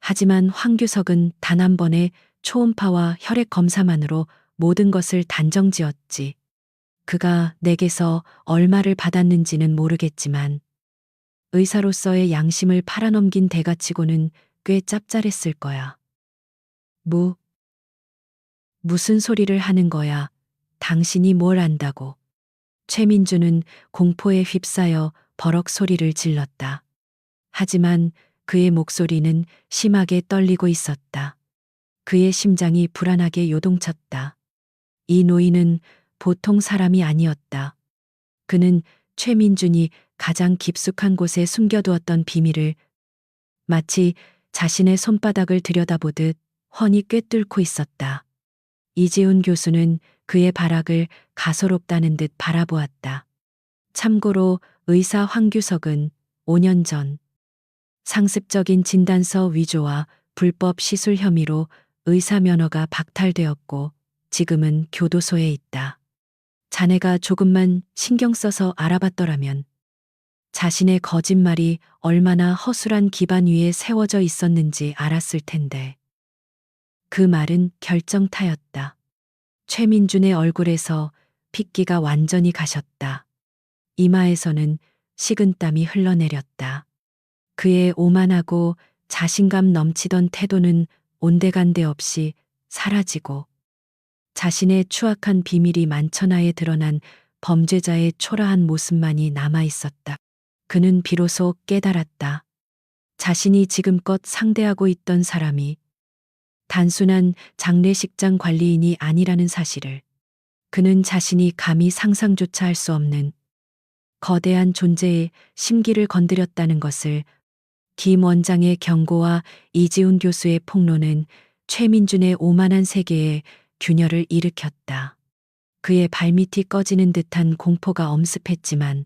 하지만 황규석은 단 한 번의 초음파와 혈액 검사만으로 모든 것을 단정지었지. 그가 내게서 얼마를 받았는지는 모르겠지만 의사로서의 양심을 팔아넘긴 대가치고는 꽤 짭짤했을 거야. 무슨 소리를 하는 거야? 당신이 뭘 안다고. 최민준은 공포에 휩싸여 버럭 소리를 질렀다. 하지만 그의 목소리는 심하게 떨리고 있었다. 그의 심장이 불안하게 요동쳤다. 이 노인은 보통 사람이 아니었다. 그는 최민준이 가장 깊숙한 곳에 숨겨두었던 비밀을 마치 자신의 손바닥을 들여다보듯 훤히 꿰뚫고 있었다. 이지훈 교수는 그의 발악을 가소롭다는 듯 바라보았다. 참고로 의사 황규석은 5년 전 상습적인 진단서 위조와 불법 시술 혐의로 의사 면허가 박탈되었고 지금은 교도소에 있다. 자네가 조금만 신경 써서 알아봤더라면 자신의 거짓말이 얼마나 허술한 기반 위에 세워져 있었는지 알았을 텐데. 그 말은 결정타였다. 최민준의 얼굴에서 핏기가 완전히 가셨다. 이마에서는 식은땀이 흘러내렸다. 그의 오만하고 자신감 넘치던 태도는 온데간데 없이 사라지고 자신의 추악한 비밀이 만천하에 드러난 범죄자의 초라한 모습만이 남아 있었다. 그는 비로소 깨달았다. 자신이 지금껏 상대하고 있던 사람이 단순한 장례식장 관리인이 아니라는 사실을. 그는 자신이 감히 상상조차 할 수 없는 거대한 존재의 심기를 건드렸다는 것을. 김 원장의 경고와 이지훈 교수의 폭로는 최민준의 오만한 세계에 균열을 일으켰다. 그의 발밑이 꺼지는 듯한 공포가 엄습했지만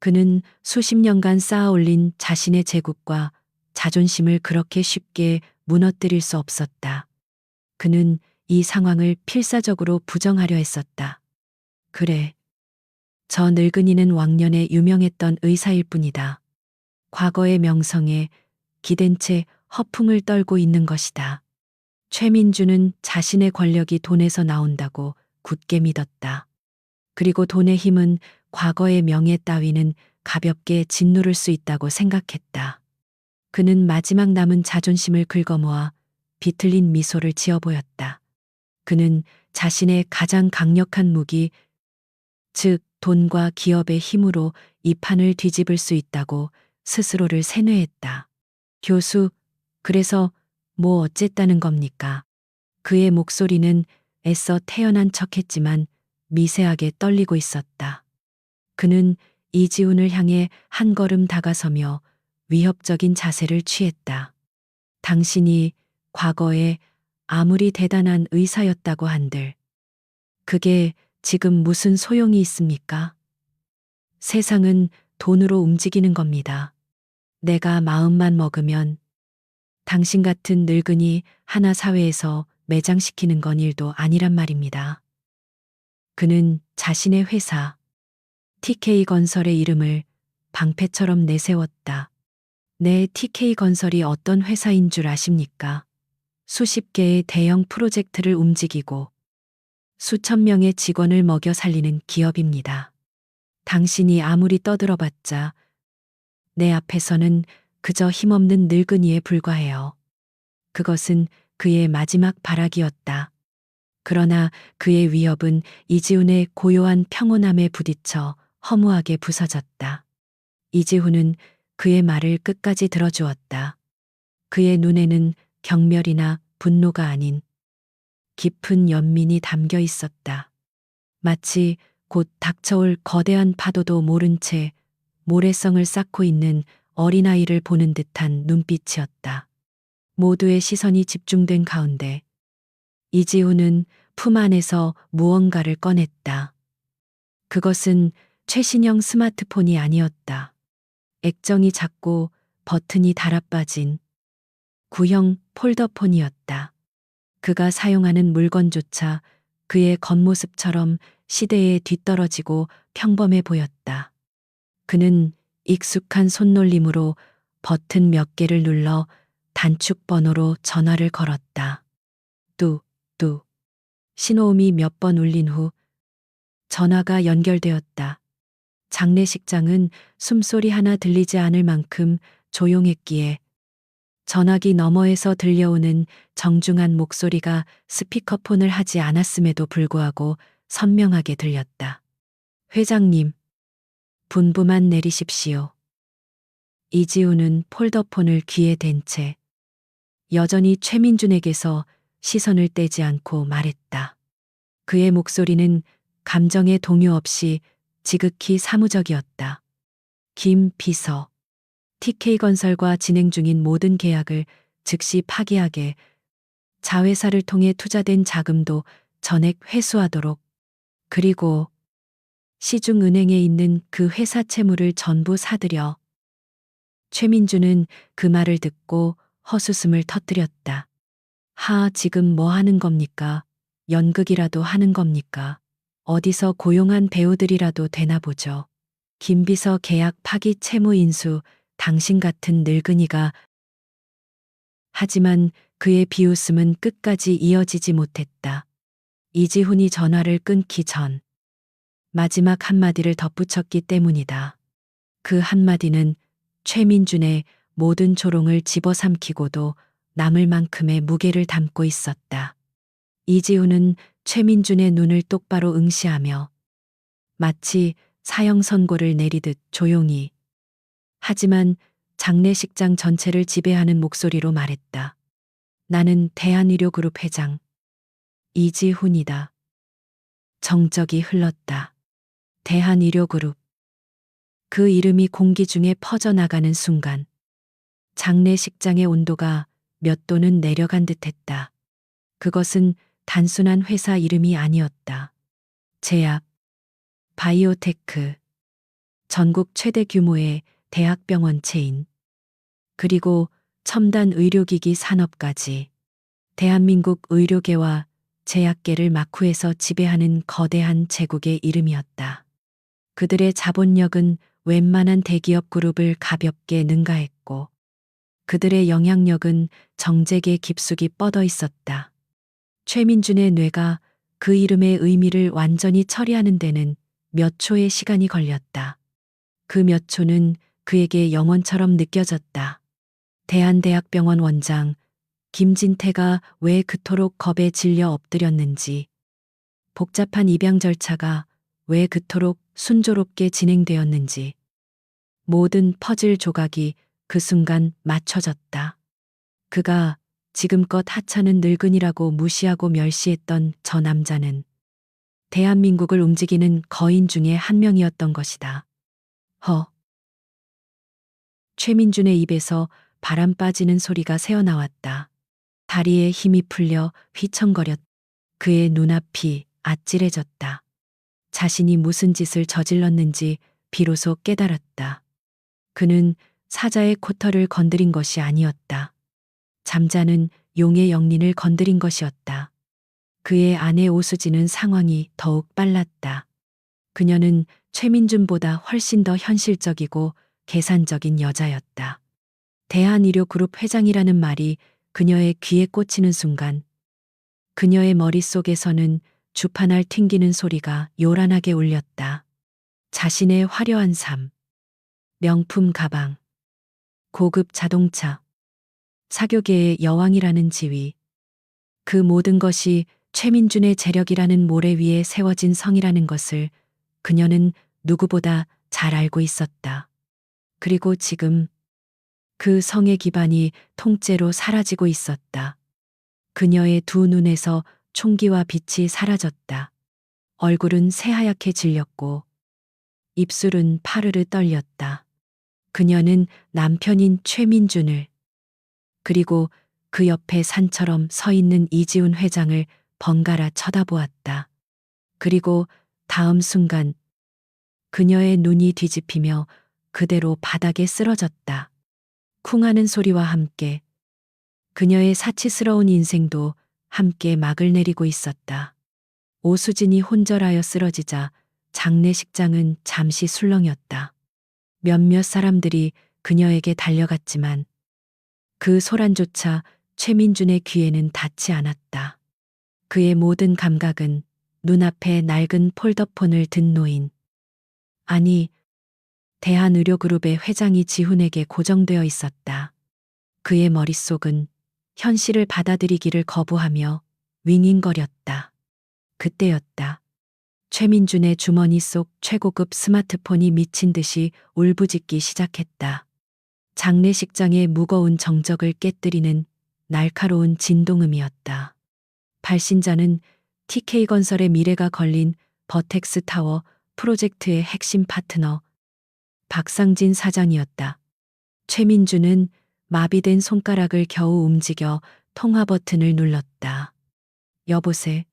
그는 수십 년간 쌓아올린 자신의 제국과 자존심을 그렇게 쉽게 무너뜨릴 수 없었다. 그는 이 상황을 필사적으로 부정하려 했었다. 그래. 저 늙은이는 왕년에 유명했던 의사일 뿐이다. 과거의 명성에 기댄 채 허풍을 떨고 있는 것이다. 최민주는 자신의 권력이 돈에서 나온다고 굳게 믿었다. 그리고 돈의 힘은 과거의 명예 따위는 가볍게 짓누를 수 있다고 생각했다. 그는 마지막 남은 자존심을 긁어모아 비틀린 미소를 지어 보였다. 그는 자신의 가장 강력한 무기, 즉 돈과 기업의 힘으로 이 판을 뒤집을 수 있다고 스스로를 세뇌했다. 교수, 그래서 뭐 어쨌다는 겁니까? 그의 목소리는 애써 태연한 척했지만 미세하게 떨리고 있었다. 그는 이지훈을 향해 한 걸음 다가서며 위협적인 자세를 취했다. 당신이 과거에 아무리 대단한 의사였다고 한들 그게 지금 무슨 소용이 있습니까? 세상은 돈으로 움직이는 겁니다. 내가 마음만 먹으면 당신 같은 늙은이 하나 사회에서 매장시키는 건 일도 아니란 말입니다. 그는 자신의 회사 TK건설의 이름을 방패처럼 내세웠다. 내 TK건설이 어떤 회사인 줄 아십니까? 수십 개의 대형 프로젝트를 움직이고 수천 명의 직원을 먹여 살리는 기업입니다. 당신이 아무리 떠들어봤자 내 앞에서는 그저 힘없는 늙은이에 불과해요. 그것은 그의 마지막 발악이었다. 그러나 그의 위협은 이지훈의 고요한 평온함에 부딪혀 허무하게 부서졌다. 이지훈은 그의 말을 끝까지 들어주었다. 그의 눈에는 경멸이나 분노가 아닌 깊은 연민이 담겨 있었다. 마치 곧 닥쳐올 거대한 파도도 모른 채 모래성을 쌓고 있는 어린아이를 보는 듯한 눈빛이었다. 모두의 시선이 집중된 가운데 이지훈은 품 안에서 무언가를 꺼냈다. 그것은 최신형 스마트폰이 아니었다. 액정이 작고 버튼이 달아빠진 구형 폴더폰이었다. 그가 사용하는 물건조차 그의 겉모습처럼 시대에 뒤떨어지고 평범해 보였다. 그는 익숙한 손놀림으로 버튼 몇 개를 눌러 단축 번호로 전화를 걸었다. 뚜. 신호음이 몇 번 울린 후 전화가 연결되었다. 장례식장은 숨소리 하나 들리지 않을 만큼 조용했기에 전화기 너머에서 들려오는 정중한 목소리가 스피커폰을 하지 않았음에도 불구하고 선명하게 들렸다. 회장님, 분부만 내리십시오. 이지훈은 폴더폰을 귀에 댄 채 여전히 최민준에게서 시선을 떼지 않고 말했다. 그의 목소리는 감정의 동요 없이 지극히 사무적이었다. 김 비서, TK건설과 진행 중인 모든 계약을 즉시 파기하게, 자회사를 통해 투자된 자금도 전액 회수하도록, 그리고 시중은행에 있는 그 회사 채무를 전부 사들여. 최민주는 그 말을 듣고 헛웃음을 터뜨렸다. 지금 뭐 하는 겁니까? 연극이라도 하는 겁니까? 어디서 고용한 배우들이라도 되나 보죠. 김비서 계약 파기 채무 인수, 당신 같은 늙은이가. 하지만 그의 비웃음은 끝까지 이어지지 못했다. 이지훈이 전화를 끊기 전 마지막 한마디를 덧붙였기 때문이다. 그 한마디는 최민준의 모든 조롱을 집어삼키고도 남을 만큼의 무게를 담고 있었다. 이지훈은 최민준의 눈을 똑바로 응시하며 마치 사형 선고를 내리듯 조용히, 하지만 장례식장 전체를 지배하는 목소리로 말했다. 나는 대한의료그룹 회장 이지훈이다. 정적이 흘렀다. 대한의료그룹. 그 이름이 공기 중에 퍼져나가는 순간 장례식장의 온도가 몇 도는 내려간 듯했다. 그것은 단순한 회사 이름이 아니었다. 제약, 바이오테크, 전국 최대 규모의 대학병원 체인, 그리고 첨단 의료기기 산업까지 대한민국 의료계와 제약계를 마쿠에서 지배하는 거대한 제국의 이름이었다. 그들의 자본력은 웬만한 대기업 그룹을 가볍게 능가했고 그들의 영향력은 정재계 깊숙이 뻗어 있었다. 최민준의 뇌가 그 이름의 의미를 완전히 처리하는 데는 몇 초의 시간이 걸렸다. 그 몇 초는 그에게 영원처럼 느껴졌다. 대한대학병원 원장 김진태가 왜 그토록 겁에 질려 엎드렸는지, 복잡한 입양 절차가 왜 그토록 순조롭게 진행되었는지, 모든 퍼즐 조각이 그 순간 맞춰졌다. 그가 지금껏 하찮은 늙은이라고 무시하고 멸시했던 저 남자는 대한민국을 움직이는 거인 중에 한 명이었던 것이다. 허. 최민준의 입에서 바람 빠지는 소리가 새어나왔다. 다리에 힘이 풀려 휘청거렸. 그의 눈앞이 아찔해졌다. 자신이 무슨 짓을 저질렀는지 비로소 깨달았다. 그는 사자의 코털을 건드린 것이 아니었다. 잠자는 용의 영린을 건드린 것이었다. 그의 아내 오수지는 상황이 더욱 빨랐다. 그녀는 최민준보다 훨씬 더 현실적이고 계산적인 여자였다. 대한의료그룹 회장이라는 말이 그녀의 귀에 꽂히는 순간 그녀의 머릿속에서는 주판알 튕기는 소리가 요란하게 울렸다. 자신의 화려한 삶, 명품 가방, 고급 자동차, 사교계의 여왕이라는 지위, 그 모든 것이 최민준의 재력이라는 모래 위에 세워진 성이라는 것을 그녀는 누구보다 잘 알고 있었다. 그리고 지금 그 성의 기반이 통째로 사라지고 있었다. 그녀의 두 눈에서 총기와 빛이 사라졌다. 얼굴은 새하얗게 질렸고 입술은 파르르 떨렸다. 그녀는 남편인 최민준을, 그리고 그 옆에 산처럼 서 있는 이지훈 회장을 번갈아 쳐다보았다. 그리고 다음 순간 그녀의 눈이 뒤집히며 그대로 바닥에 쓰러졌다. 쿵 하는 소리와 함께 그녀의 사치스러운 인생도 함께 막을 내리고 있었다. 오수진이 혼절하여 쓰러지자 장례식장은 잠시 술렁였다. 몇몇 사람들이 그녀에게 달려갔지만 그 소란조차 최민준의 귀에는 닿지 않았다. 그의 모든 감각은 눈앞에 낡은 폴더폰을 든 노인, 아니 대한의료그룹의 회장이 지훈에게 고정되어 있었다. 그의 머릿속은 현실을 받아들이기를 거부하며 윙윙거렸다. 그때였다. 최민준의 주머니 속 최고급 스마트폰이 미친 듯이 울부짖기 시작했다. 장례식장의 무거운 정적을 깨뜨리는 날카로운 진동음이었다. 발신자는 TK건설의 미래가 걸린 버텍스 타워 프로젝트의 핵심 파트너 박상진 사장이었다. 최민준은 마비된 손가락을 겨우 움직여 통화 버튼을 눌렀다. 여보세.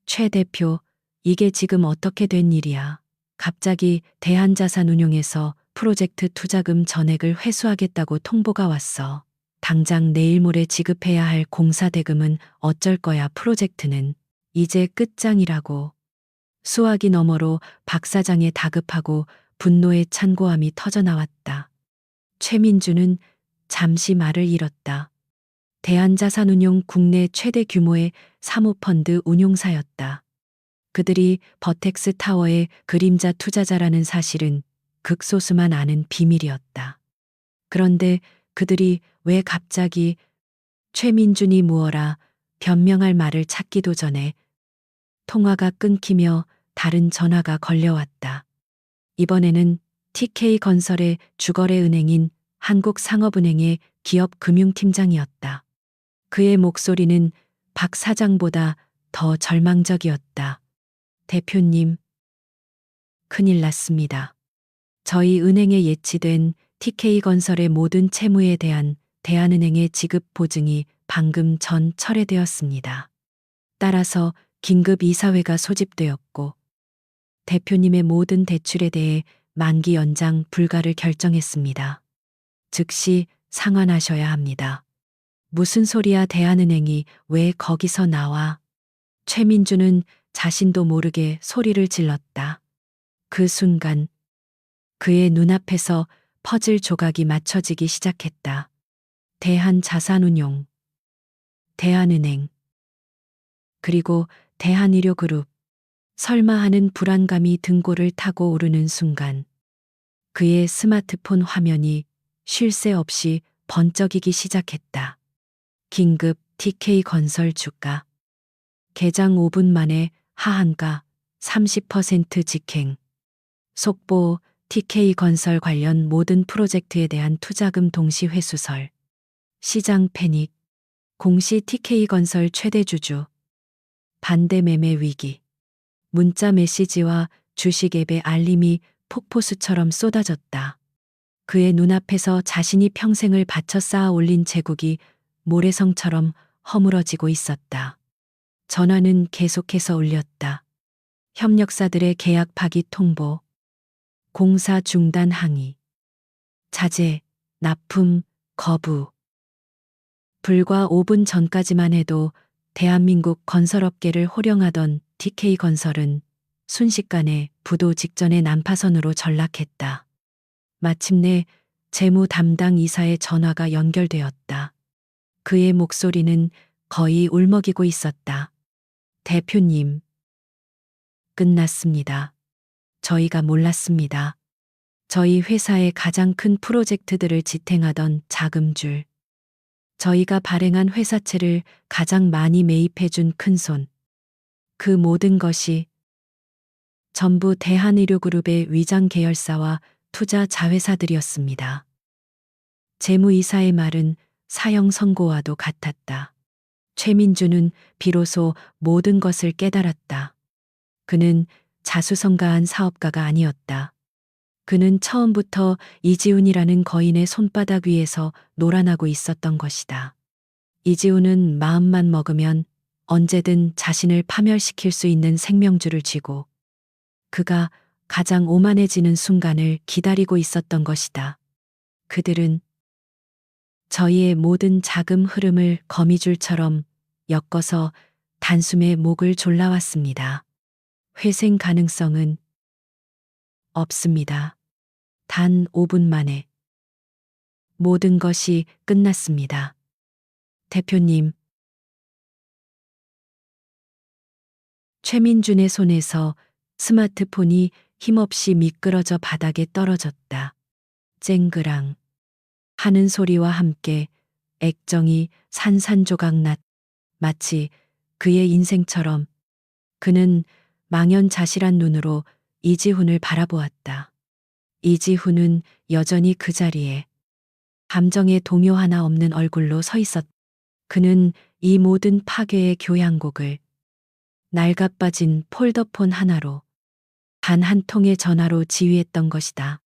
최 대표, 이게 지금 어떻게 된 일이야? 갑자기 대한자산운용에서 프로젝트 투자금 전액을 회수하겠다고 통보가 왔어. 당장 내일 모레 지급해야 할 공사 대금은 어쩔 거야. 프로젝트는 이제 끝장이라고. 수화기 너머로 박 사장의 다급하고 분노의 찬고함이 터져나왔다. 최민주는 잠시 말을 잃었다. 대한자산운용 국내 최대 규모의 사모펀드 운용사였다. 그들이 버텍스 타워의 그림자 투자자라는 사실은 극소수만 아는 비밀이었다. 그런데 그들이 왜 갑자기 최민준이 무어라 변명할 말을 찾기도 전에 통화가 끊기며 다른 전화가 걸려왔다. 이번에는 TK건설의 주거래 은행인 한국상업은행의 기업금융팀장이었다. 그의 목소리는 박 사장보다 더 절망적이었다. 대표님, 큰일 났습니다. 저희 은행에 예치된 TK건설의 모든 채무에 대한 대한은행의 지급 보증이 방금 전 철회되었습니다. 따라서 긴급 이사회가 소집되었고 대표님의 모든 대출에 대해 만기 연장 불가를 결정했습니다. 즉시 상환하셔야 합니다. 무슨 소리야 대한은행이 왜 거기서 나와? 최민주는 자신도 모르게 소리를 질렀다. 그 순간 그의 눈앞에서 퍼즐 조각이 맞춰지기 시작했다. 대한자산운용, 대한은행, 그리고 대한의료그룹. 설마 하는 불안감이 등골을 타고 오르는 순간 그의 스마트폰 화면이 쉴 새 없이 번쩍이기 시작했다. 긴급 TK건설 주가. 개장 5분 만에 하한가 30% 직행. 속보 TK건설 관련 모든 프로젝트에 대한 투자금 동시 회수설. 시장 패닉. 공시 TK건설 최대 주주. 반대 매매 위기. 문자 메시지와 주식 앱의 알림이 폭포수처럼 쏟아졌다. 그의 눈앞에서 자신이 평생을 바쳐 쌓아 올린 제국이 모래성처럼 허물어지고 있었다. 전화는 계속해서 울렸다. 협력사들의 계약 파기 통보, 공사 중단 항의, 자재, 납품, 거부. 불과 5분 전까지만 해도 대한민국 건설업계를 호령하던 TK건설은 순식간에 부도 직전의 난파선으로 전락했다. 마침내 재무 담당 이사의 전화가 연결되었다. 그의 목소리는 거의 울먹이고 있었다. 대표님, 끝났습니다. 저희가 몰랐습니다. 저희 회사의 가장 큰 프로젝트들을 지탱하던 자금줄. 저희가 발행한 회사채를 가장 많이 매입해준 큰손. 그 모든 것이 전부 대한의료그룹의 위장 계열사와 투자 자회사들이었습니다. 재무이사의 말은 사형 선고와도 같았다. 최민주는 비로소 모든 것을 깨달았다. 그는 자수성가한 사업가가 아니었다. 그는 처음부터 이지훈이라는 거인의 손바닥 위에서 놀아나고 있었던 것이다. 이지훈은 마음만 먹으면 언제든 자신을 파멸시킬 수 있는 생명줄을 쥐고 그가 가장 오만해지는 순간을 기다리고 있었던 것이다. 그들은 저희의 모든 자금 흐름을 거미줄처럼 엮어서 단숨에 목을 졸라왔습니다. 회생 가능성은 없습니다. 단 5분 만에 모든 것이 끝났습니다. 대표님. 최민준의 손에서 스마트폰이 힘없이 미끄러져 바닥에 떨어졌다. 쨍그랑 하는 소리와 함께 액정이 산산조각났. 마치 그의 인생처럼 그는 망연자실한 눈으로 이지훈을 바라보았다. 이지훈은 여전히 그 자리에 감정의 동요 하나 없는 얼굴로 서 있었다. 그는 이 모든 파괴의 교향곡을 낡아빠진 폴더폰 하나로 단 한 통의 전화로 지휘했던 것이다.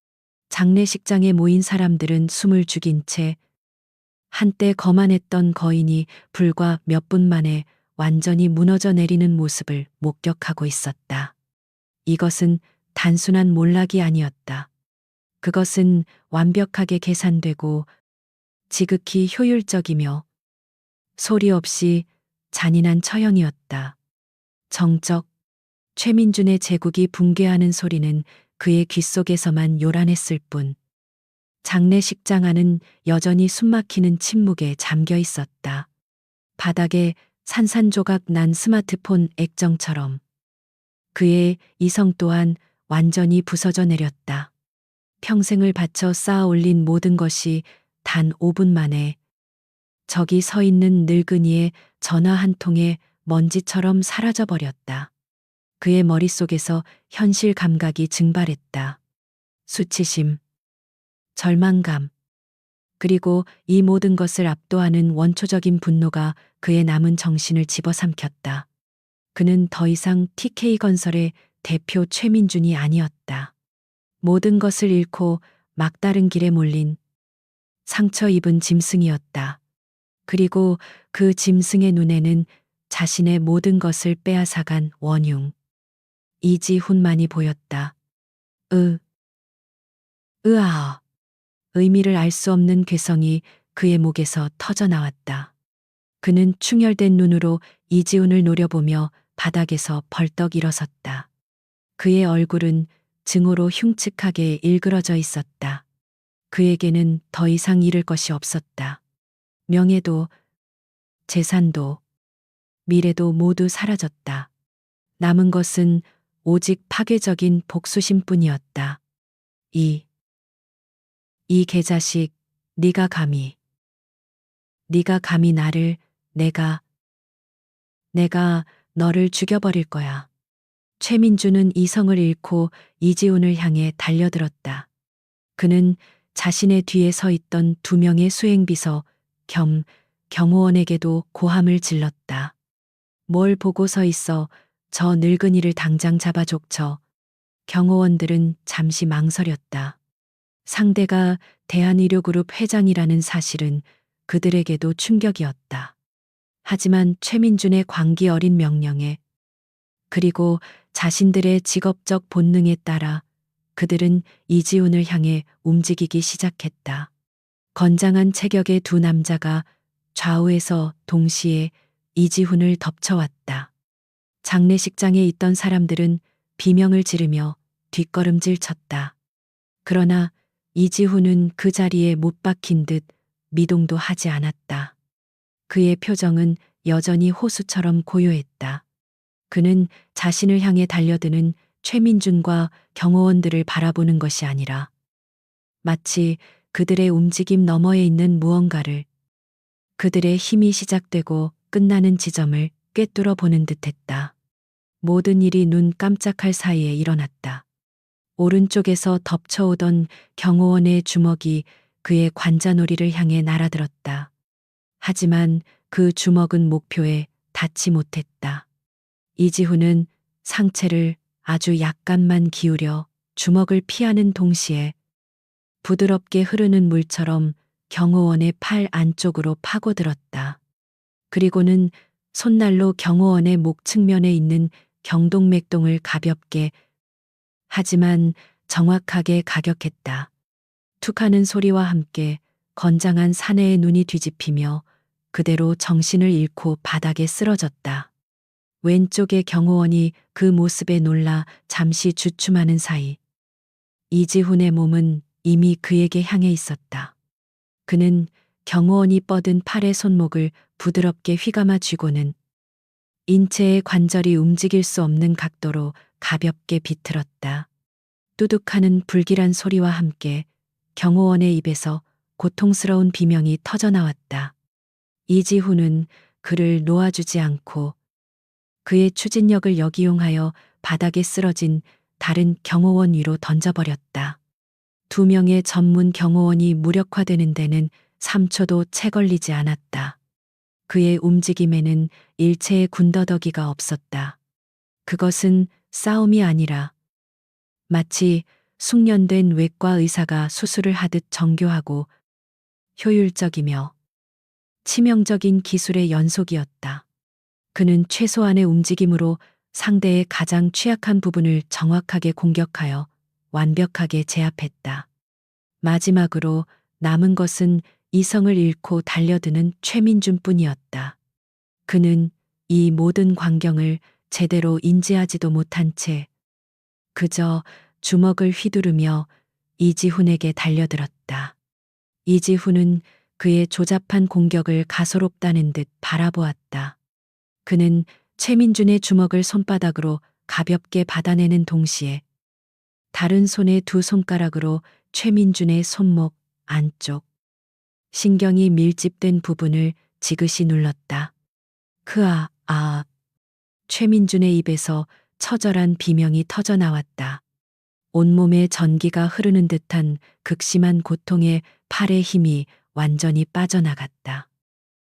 장례식장에 모인 사람들은 숨을 죽인 채 한때 거만했던 거인이 불과 몇 분 만에 완전히 무너져 내리는 모습을 목격하고 있었다. 이것은 단순한 몰락이 아니었다. 그것은 완벽하게 계산되고 지극히 효율적이며 소리 없이 잔인한 처형이었다. 정적, 최민준의 제국이 붕괴하는 소리는 그의 귓속에서만 요란했을 뿐 장례식장 안은 여전히 숨막히는 침묵에 잠겨 있었다. 바닥에 산산조각 난 스마트폰 액정처럼 그의 이성 또한 완전히 부서져 내렸다. 평생을 바쳐 쌓아 올린 모든 것이 단 5분 만에 저기 서 있는 늙은이의 전화 한 통에 먼지처럼 사라져 버렸다. 그의 머릿속에서 현실 감각이 증발했다. 수치심, 절망감, 그리고 이 모든 것을 압도하는 원초적인 분노가 그의 남은 정신을 집어삼켰다. 그는 더 이상 TK건설의 대표 최민준이 아니었다. 모든 것을 잃고 막다른 길에 몰린 상처 입은 짐승이었다. 그리고 그 짐승의 눈에는 자신의 모든 것을 빼앗아간 원흉, 이지훈만이 보였다. 으, 으아. 의미를 알 수 없는 괴성이 그의 목에서 터져 나왔다. 그는 충혈된 눈으로 이지훈을 노려보며 바닥에서 벌떡 일어섰다. 그의 얼굴은 증오로 흉측하게 일그러져 있었다. 그에게는 더 이상 잃을 것이 없었다. 명예도, 재산도, 미래도 모두 사라졌다. 남은 것은 오직 파괴적인 복수심뿐이었다. 이 개자식, 네가 감히 나를, 내가 너를 죽여버릴 거야. 최민주는 이성을 잃고 이지훈을 향해 달려들었다. 그는 자신의 뒤에 서 있던 2명의 수행비서 겸 경호원에게도 고함을 질렀다. 뭘 보고 서 있어. 저 늙은이를 당장 잡아 족쳐. 경호원들은 잠시 망설였다. 상대가 대한의료그룹 회장이라는 사실은 그들에게도 충격이었다. 하지만 최민준의 광기 어린 명령에 그리고 자신들의 직업적 본능에 따라 그들은 이지훈을 향해 움직이기 시작했다. 건장한 체격의 2 남자가 좌우에서 동시에 이지훈을 덮쳐왔다. 장례식장에 있던 사람들은 비명을 지르며 뒷걸음질 쳤다. 그러나 이지훈은 그 자리에 못 박힌 듯 미동도 하지 않았다. 그의 표정은 여전히 호수처럼 고요했다. 그는 자신을 향해 달려드는 최민준과 경호원들을 바라보는 것이 아니라 마치 그들의 움직임 너머에 있는 무언가를, 그들의 힘이 시작되고 끝나는 지점을 꿰뚫어 보는 듯했다. 모든 일이 눈 깜짝할 사이에 일어났다. 오른쪽에서 덮쳐오던 경호원의 주먹이 그의 관자놀이를 향해 날아들었다. 하지만 그 주먹은 목표에 닿지 못했다. 이지훈은 상체를 아주 약간만 기울여 주먹을 피하는 동시에 부드럽게 흐르는 물처럼 경호원의 팔 안쪽으로 파고들었다. 그리고는 손날로 경호원의 목 측면에 있는 경동맥동을 가볍게 하지만 정확하게 가격했다. 툭하는 소리와 함께 건장한 사내의 눈이 뒤집히며 그대로 정신을 잃고 바닥에 쓰러졌다. 왼쪽의 경호원이 그 모습에 놀라 잠시 주춤하는 사이 이지훈의 몸은 이미 그에게 향해 있었다. 그는 경호원이 뻗은 팔의 손목을 부드럽게 휘감아 쥐고는 인체의 관절이 움직일 수 없는 각도로 가볍게 비틀었다. 뚜둑하는 불길한 소리와 함께 경호원의 입에서 고통스러운 비명이 터져 나왔다. 이지훈은 그를 놓아주지 않고 그의 추진력을 역이용하여 바닥에 쓰러진 다른 경호원 위로 던져버렸다. 2명의 전문 경호원이 무력화되는 데는 3초도 채 걸리지 않았다. 그의 움직임에는 일체의 군더더기가 없었다. 그것은 싸움이 아니라 마치 숙련된 외과 의사가 수술을 하듯 정교하고 효율적이며 치명적인 기술의 연속이었다. 그는 최소한의 움직임으로 상대의 가장 취약한 부분을 정확하게 공격하여 완벽하게 제압했다. 마지막으로 남은 것은 이성을 잃고 달려드는 최민준뿐이었다. 그는 이 모든 광경을 제대로 인지하지도 못한 채 그저 주먹을 휘두르며 이지훈에게 달려들었다. 이지훈은 그의 조잡한 공격을 가소롭다는 듯 바라보았다. 그는 최민준의 주먹을 손바닥으로 가볍게 받아내는 동시에 다른 손의 두 손가락으로 최민준의 손목 안쪽 신경이 밀집된 부분을 지그시 눌렀다. 아. 최민준의 입에서 처절한 비명이 터져 나왔다. 온몸에 전기가 흐르는 듯한 극심한 고통에 팔의 힘이 완전히 빠져나갔다.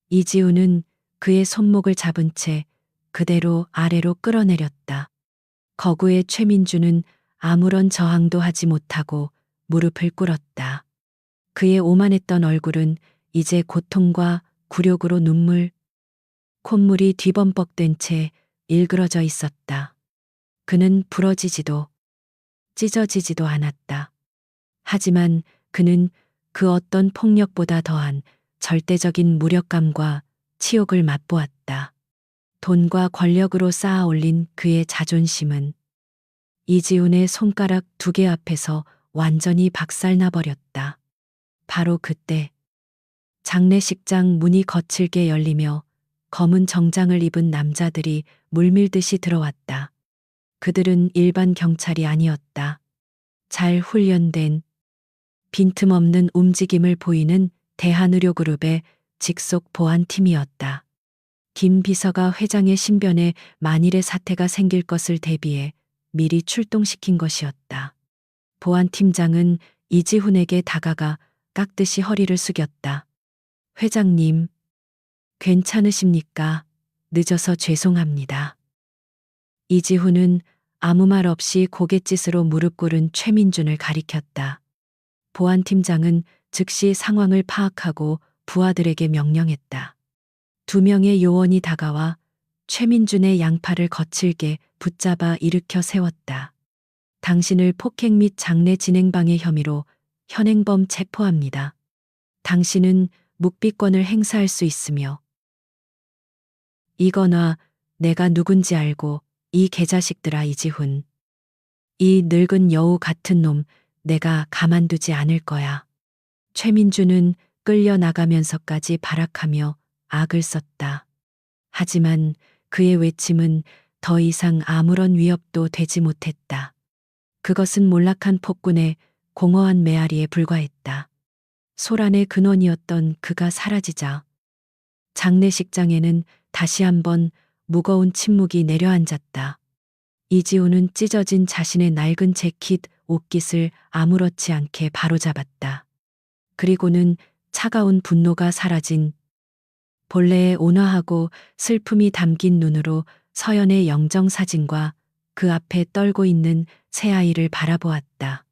이지우는 그의 손목을 잡은 채 그대로 아래로 끌어내렸다. 거구의 최민주는 아무런 저항도 하지 못하고 무릎을 꿇었다. 그의 오만했던 얼굴은 이제 고통과 굴욕으로 콧물이 뒤범벅된 채 일그러져 있었다. 그는 부러지지도 찢어지지도 않았다. 하지만 그는 그 어떤 폭력보다 더한 절대적인 무력감과 치욕을 맛보았다. 돈과 권력으로 쌓아 올린 그의 자존심은 이지훈의 손가락 두 개 앞에서 완전히 박살나 버렸다. 바로 그때 장례식장 문이 거칠게 열리며 검은 정장을 입은 남자들이 물밀듯이 들어왔다. 그들은 일반 경찰이 아니었다. 잘 훈련된 빈틈없는 움직임을 보이는 대한의료그룹의 직속 보안팀이었다. 김 비서가 회장의 신변에 만일의 사태가 생길 것을 대비해 미리 출동시킨 것이었다. 보안팀장은 이지훈에게 다가가 깍듯이 허리를 숙였다. 회장님, 괜찮으십니까? 늦어서 죄송합니다. 이지훈은 아무 말 없이 고갯짓으로 무릎 꿇은 최민준을 가리켰다. 보안팀장은 즉시 상황을 파악하고 부하들에게 명령했다. 두 명의 요원이 다가와 최민준의 양팔을 거칠게 붙잡아 일으켜 세웠다. 당신을 폭행 및 장례 진행방해 혐의로 현행범 체포합니다. 당신은 묵비권을 행사할 수 있으며 이거나 내가 누군지 알고 이 개자식들아 이지훈. 이 늙은 여우 같은 놈 내가 가만두지 않을 거야. 최민주는 끌려나가면서까지 발악하며 악을 썼다. 하지만 그의 외침은 더 이상 아무런 위협도 되지 못했다. 그것은 몰락한 폭군의 공허한 메아리에 불과했다. 소란의 근원이었던 그가 사라지자 장례식장에는 다시 한번 무거운 침묵이 내려앉았다. 이지우는 찢어진 자신의 낡은 재킷 옷깃을 아무렇지 않게 바로잡았다. 그리고는 차가운 분노가 사라진 본래의 온화하고 슬픔이 담긴 눈으로 서연의 영정사진과 그 앞에 떨고 있는 새아이를 바라보았다.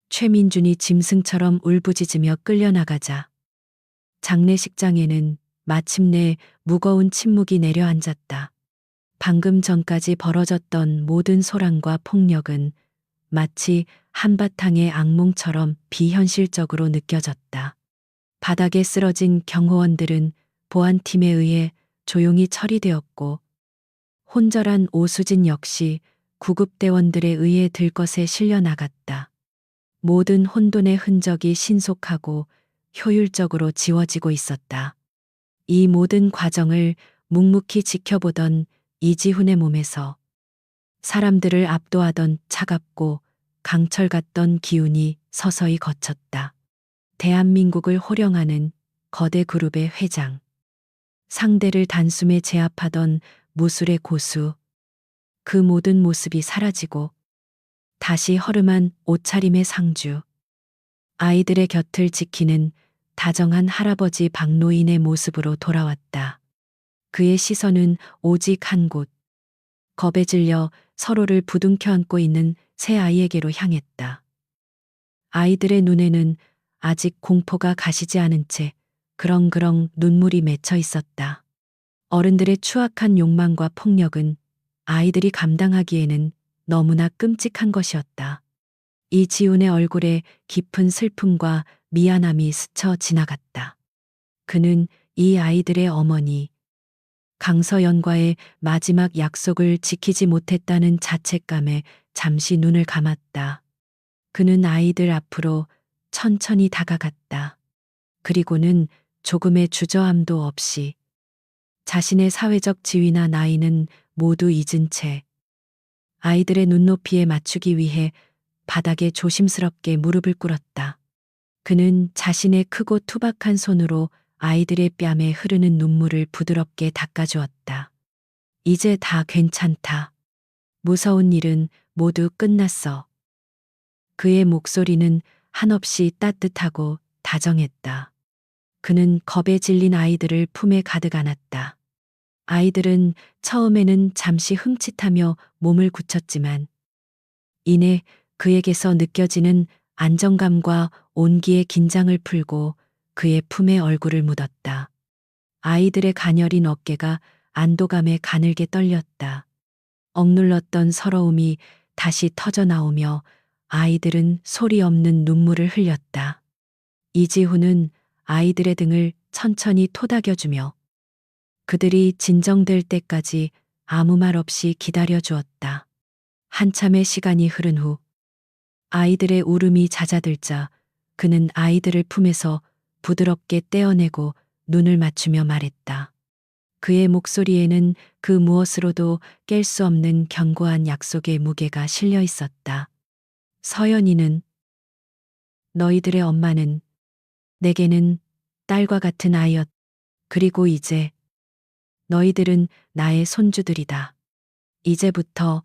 최민준이 짐승처럼 울부짖으며 끌려나가자 장례식장에는 마침내 무거운 침묵이 내려앉았다. 방금 전까지 벌어졌던 모든 소란과 폭력은 마치 한바탕의 악몽처럼 비현실적으로 느껴졌다. 바닥에 쓰러진 경호원들은 보안팀에 의해 조용히 처리되었고 혼절한 오수진 역시 구급대원들에 의해 들것에 실려 나갔다. 모든 혼돈의 흔적이 신속하고 효율적으로 지워지고 있었다. 이 모든 과정을 묵묵히 지켜보던 이지훈의 몸에서 사람들을 압도하던 차갑고 강철 같던 기운이 서서히 거쳤다. 대한민국을 호령하는 거대 그룹의 회장. 상대를 단숨에 제압하던 무술의 고수. 그 모든 모습이 사라지고 다시 허름한 옷차림의 상주. 아이들의 곁을 지키는 다정한 할아버지 박노인의 모습으로 돌아왔다. 그의 시선은 오직 한 곳. 겁에 질려 서로를 부둥켜 안고 있는 새 아이에게로 향했다. 아이들의 눈에는 아직 공포가 가시지 않은 채 그렁그렁 눈물이 맺혀 있었다. 어른들의 추악한 욕망과 폭력은 아이들이 감당하기에는 너무나 끔찍한 것이었다. 이지훈의 얼굴에 깊은 슬픔과 미안함이 스쳐 지나갔다. 그는 이 아이들의 어머니, 강서연과의 마지막 약속을 지키지 못했다는 자책감에 잠시 눈을 감았다. 그는 아이들 앞으로 천천히 다가갔다. 그리고는 조금의 주저함도 없이 자신의 사회적 지위나 나이는 모두 잊은 채 아이들의 눈높이에 맞추기 위해 바닥에 조심스럽게 무릎을 꿇었다. 그는 자신의 크고 투박한 손으로 아이들의 뺨에 흐르는 눈물을 부드럽게 닦아주었다. 이제 다 괜찮다. 무서운 일은 모두 끝났어. 그의 목소리는 한없이 따뜻하고 다정했다. 그는 겁에 질린 아이들을 품에 가득 안았다. 아이들은 처음에는 잠시 흠칫하며 몸을 굳혔지만 이내 그에게서 느껴지는 안정감과 온기의 긴장을 풀고 그의 품에 얼굴을 묻었다. 아이들의 가녀린 어깨가 안도감에 가늘게 떨렸다. 억눌렀던 서러움이 다시 터져 나오며 아이들은 소리 없는 눈물을 흘렸다. 이지훈은 아이들의 등을 천천히 토닥여주며 그들이 진정될 때까지 아무 말 없이 기다려 주었다. 한참의 시간이 흐른 후 아이들의 울음이 잦아들자 그는 아이들을 품에서 부드럽게 떼어내고 눈을 맞추며 말했다. 그의 목소리에는 그 무엇으로도 깰 수 없는 견고한 약속의 무게가 실려 있었다. 서연이는, 너희들의 엄마는, 내게는 딸과 같은 아이였. 그리고 이제 너희들은 나의 손주들이다. 이제부터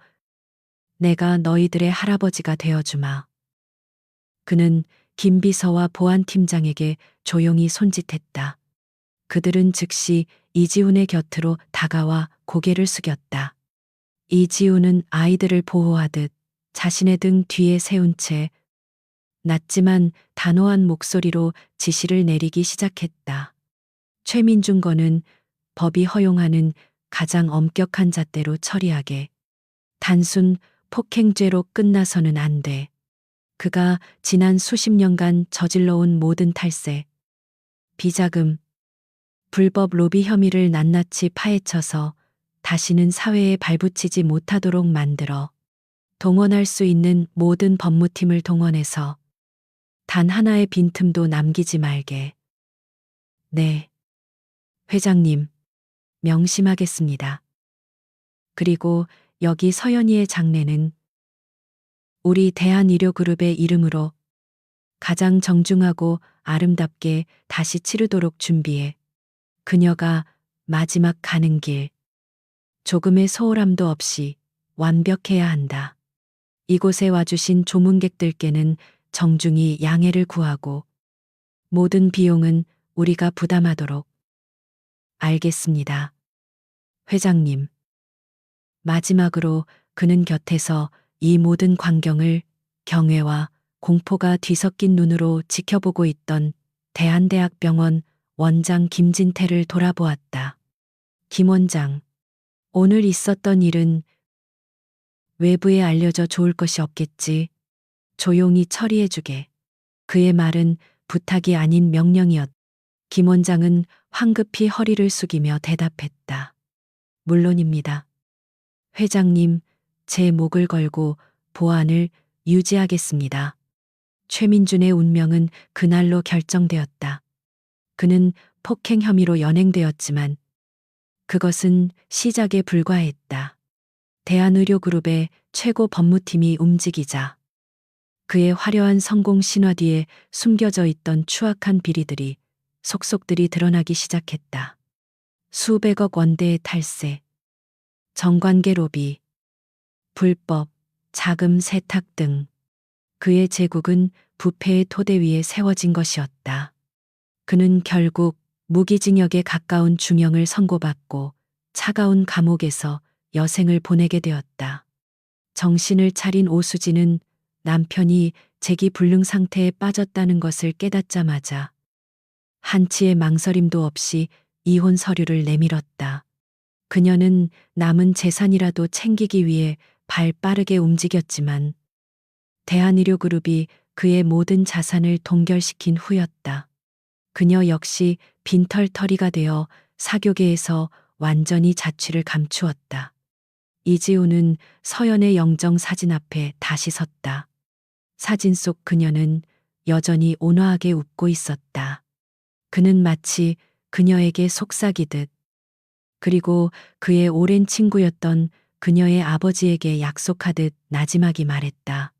내가 너희들의 할아버지가 되어주마. 그는 김비서와 보안팀장에게 조용히 손짓했다. 그들은 즉시 이지훈의 곁으로 다가와 고개를 숙였다. 이지훈은 아이들을 보호하듯 자신의 등 뒤에 세운 채 낮지만 단호한 목소리로 지시를 내리기 시작했다. 최민중 건은 법이 허용하는 가장 엄격한 잣대로 처리하게. 단순 폭행죄로 끝나서는 안 돼. 그가 지난 수십 년간 저질러온 모든 탈세, 비자금, 불법 로비 혐의를 낱낱이 파헤쳐서 다시는 사회에 발붙이지 못하도록 만들어 동원할 수 있는 모든 법무팀을 동원해서 단 하나의 빈틈도 남기지 말게. 네, 회장님, 명심하겠습니다. 그리고 여기 서연이의 장례는 우리 대한의료그룹의 이름으로 가장 정중하고 아름답게 다시 치르도록 준비해. 그녀가 마지막 가는 길, 조금의 소홀함도 없이 완벽해야 한다. 이곳에 와주신 조문객들께는 정중히 양해를 구하고 모든 비용은 우리가 부담하도록. 알겠습니다. 회장님. 마지막으로 그는 곁에서 이 모든 광경을 경외와 공포가 뒤섞인 눈으로 지켜보고 있던 대한대학병원 원장 김진태를 돌아보았다. 김 원장, 오늘 있었던 일은 외부에 알려져 좋을 것이 없겠지. 조용히 처리해주게. 그의 말은 부탁이 아닌 명령이었다. 김 원장은 황급히 허리를 숙이며 대답했다. 물론입니다. 회장님, 제 목을 걸고 보안을 유지하겠습니다. 최민준의 운명은 그날로 결정되었다. 그는 폭행 혐의로 연행되었지만 그것은 시작에 불과했다. 대한의료그룹의 최고 법무팀이 움직이자 그의 화려한 성공 신화 뒤에 숨겨져 있던 추악한 비리들이 속속들이 드러나기 시작했다. 수백억 원대의 탈세, 정관계 로비, 불법, 자금 세탁 등 그의 제국은 부패의 토대 위에 세워진 것이었다. 그는 결국 무기징역에 가까운 중형을 선고받고 차가운 감옥에서 여생을 보내게 되었다. 정신을 차린 오수진은 남편이 재기불능 상태에 빠졌다는 것을 깨닫자마자 한치의 망설임도 없이 이혼 서류를 내밀었다. 그녀는 남은 재산이라도 챙기기 위해 발 빠르게 움직였지만 대한의료그룹이 그의 모든 자산을 동결시킨 후였다. 그녀 역시 빈털터리가 되어 사교계에서 완전히 자취를 감추었다. 이지우는 서연의 영정 사진 앞에 다시 섰다. 사진 속 그녀는 여전히 온화하게 웃고 있었다. 그는 마치 그녀에게 속삭이듯, 그리고 그의 오랜 친구였던 그녀의 아버지에게 약속하듯 나지막이 말했다.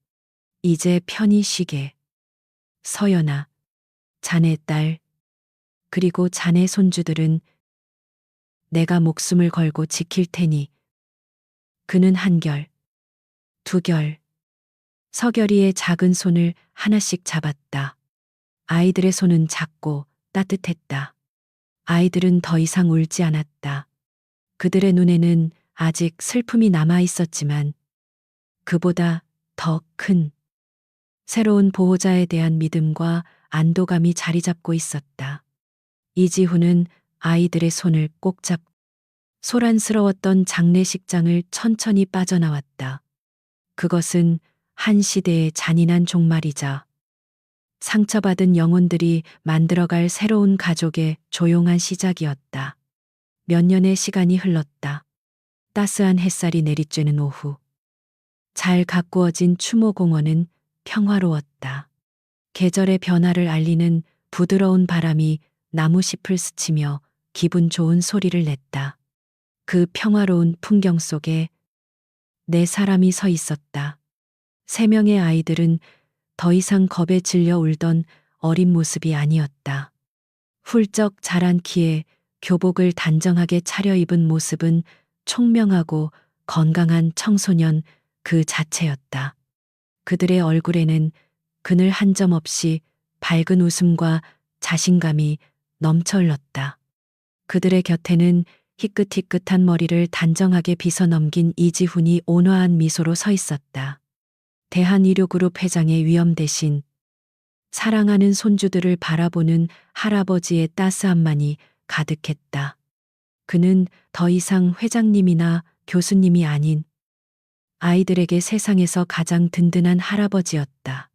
이제 편히 쉬게. 서연아, 자네 딸, 그리고 자네 손주들은 내가 목숨을 걸고 지킬 테니. 그는 한결, 두결, 서결이의 작은 손을 하나씩 잡았다. 아이들의 손은 작고 따뜻했다. 아이들은 더 이상 울지 않았다. 그들의 눈에는 아직 슬픔이 남아 있었지만 그보다 더 큰 새로운 보호자에 대한 믿음과 안도감이 자리 잡고 있었다. 이지훈은 아이들의 손을 꼭 잡고 소란스러웠던 장례식장을 천천히 빠져나왔다. 그것은 한 시대의 잔인한 종말이자 상처받은 영혼들이 만들어갈 새로운 가족의 조용한 시작이었다. 몇 년의 시간이 흘렀다. 따스한 햇살이 내리쬐는 오후. 잘 가꾸어진 추모공원은 평화로웠다. 계절의 변화를 알리는 부드러운 바람이 나무잎을 스치며 기분 좋은 소리를 냈다. 그 평화로운 풍경 속에 네 사람이 서 있었다. 세 명의 아이들은 더 이상 겁에 질려 울던 어린 모습이 아니었다. 훌쩍 자란 키에 교복을 단정하게 차려입은 모습은 총명하고 건강한 청소년 그 자체였다. 그들의 얼굴에는 그늘 한 점 없이 밝은 웃음과 자신감이 넘쳐 흘렀다. 그들의 곁에는 희끗희끗한 머리를 단정하게 빗어 넘긴 이지훈이 온화한 미소로 서 있었다. 대한의료그룹 회장의 위엄 대신 사랑하는 손주들을 바라보는 할아버지의 따스함만이 가득했다. 그는 더 이상 회장님이나 교수님이 아닌 아이들에게 세상에서 가장 든든한 할아버지였다.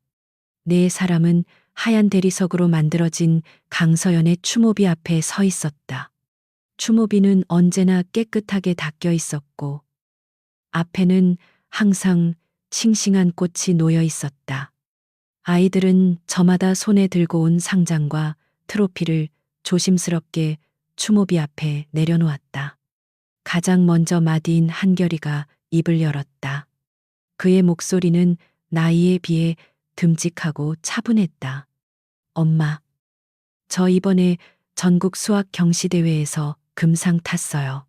네 사람은 하얀 대리석으로 만들어진 강서연의 추모비 앞에 서 있었다. 추모비는 언제나 깨끗하게 닦여 있었고 앞에는 항상 싱싱한 꽃이 놓여 있었다. 아이들은 저마다 손에 들고 온 상장과 트로피를 조심스럽게 추모비 앞에 내려놓았다. 가장 먼저 마디인 한결이가 입을 열었다. 그의 목소리는 나이에 비해 듬직하고 차분했다. 엄마, 저 이번에 전국 수학 경시대회에서 금상 탔어요.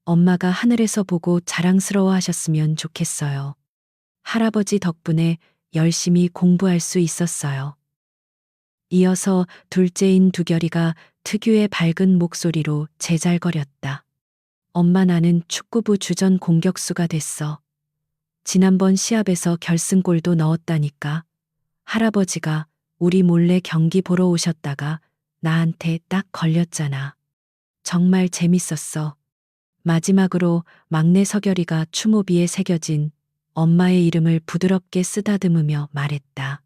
엄마가 하늘에서 보고 자랑스러워 하셨으면 좋겠어요. 할아버지 덕분에 열심히 공부할 수 있었어요. 이어서 둘째인 두결이가 특유의 밝은 목소리로 제잘거렸다. 엄마, 나는 축구부 주전 공격수가 됐어. 지난번 시합에서 결승골도 넣었다니까. 할아버지가 우리 몰래 경기 보러 오셨다가 나한테 딱 걸렸잖아. 정말 재밌었어. 마지막으로 막내 서결이가 추모비에 새겨진 엄마의 이름을 부드럽게 쓰다듬으며 말했다.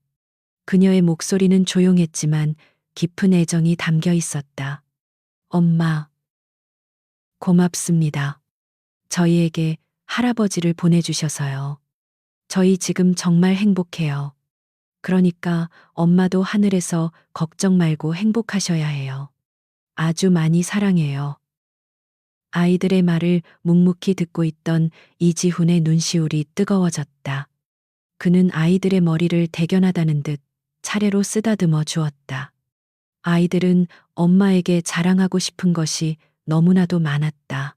그녀의 목소리는 조용했지만 깊은 애정이 담겨 있었다. 엄마, 고맙습니다. 저희에게 할아버지를 보내주셔서요. 저희 지금 정말 행복해요. 그러니까 엄마도 하늘에서 걱정 말고 행복하셔야 해요. 아주 많이 사랑해요. 아이들의 말을 묵묵히 듣고 있던 이지훈의 눈시울이 뜨거워졌다. 그는 아이들의 머리를 대견하다는 듯 차례로 쓰다듬어 주었다. 아이들은 엄마에게 자랑하고 싶은 것이 너무나도 많았다.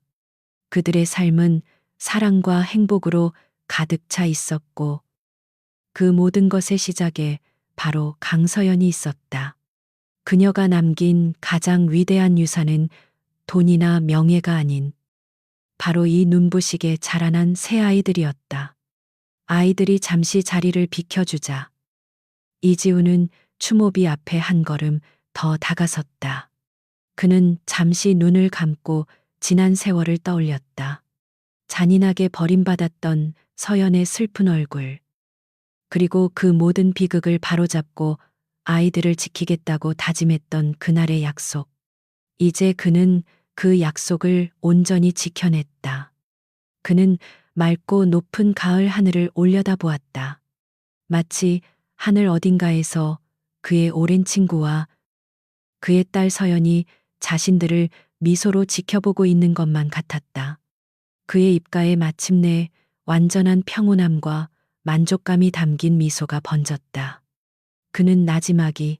그들의 삶은 사랑과 행복으로 가득 차 있었고 그 모든 것의 시작에 바로 강서연이 있었다. 그녀가 남긴 가장 위대한 유산은 돈이나 명예가 아닌 바로 이 눈부시게 자라난 새 아이들이었다. 아이들이 잠시 자리를 비켜주자 이지우는 추모비 앞에 한 걸음 더 다가섰다. 그는 잠시 눈을 감고 지난 세월을 떠올렸다. 잔인하게 버림받았던 서연의 슬픈 얼굴, 그리고 그 모든 비극을 바로잡고 아이들을 지키겠다고 다짐했던 그날의 약속. 이제 그는 그 약속을 온전히 지켜냈다. 그는 맑고 높은 가을 하늘을 올려다보았다. 마치 하늘 어딘가에서 그의 오랜 친구와 그의 딸 서연이 자신들을 미소로 지켜보고 있는 것만 같았다. 그의 입가에 마침내 완전한 평온함과 만족감이 담긴 미소가 번졌다. 그는 나지막이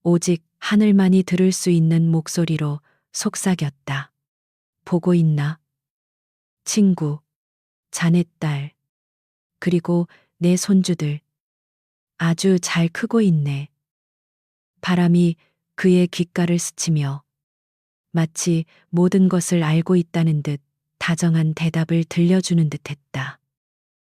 오직 하늘만이 들을 수 있는 목소리로 속삭였다. 보고 있나? 친구, 자네 딸, 그리고 내 손주들. 아주 잘 크고 있네. 바람이 그의 귓가를 스치며 마치 모든 것을 알고 있다는 듯 다정한 대답을 들려주는 듯 했다.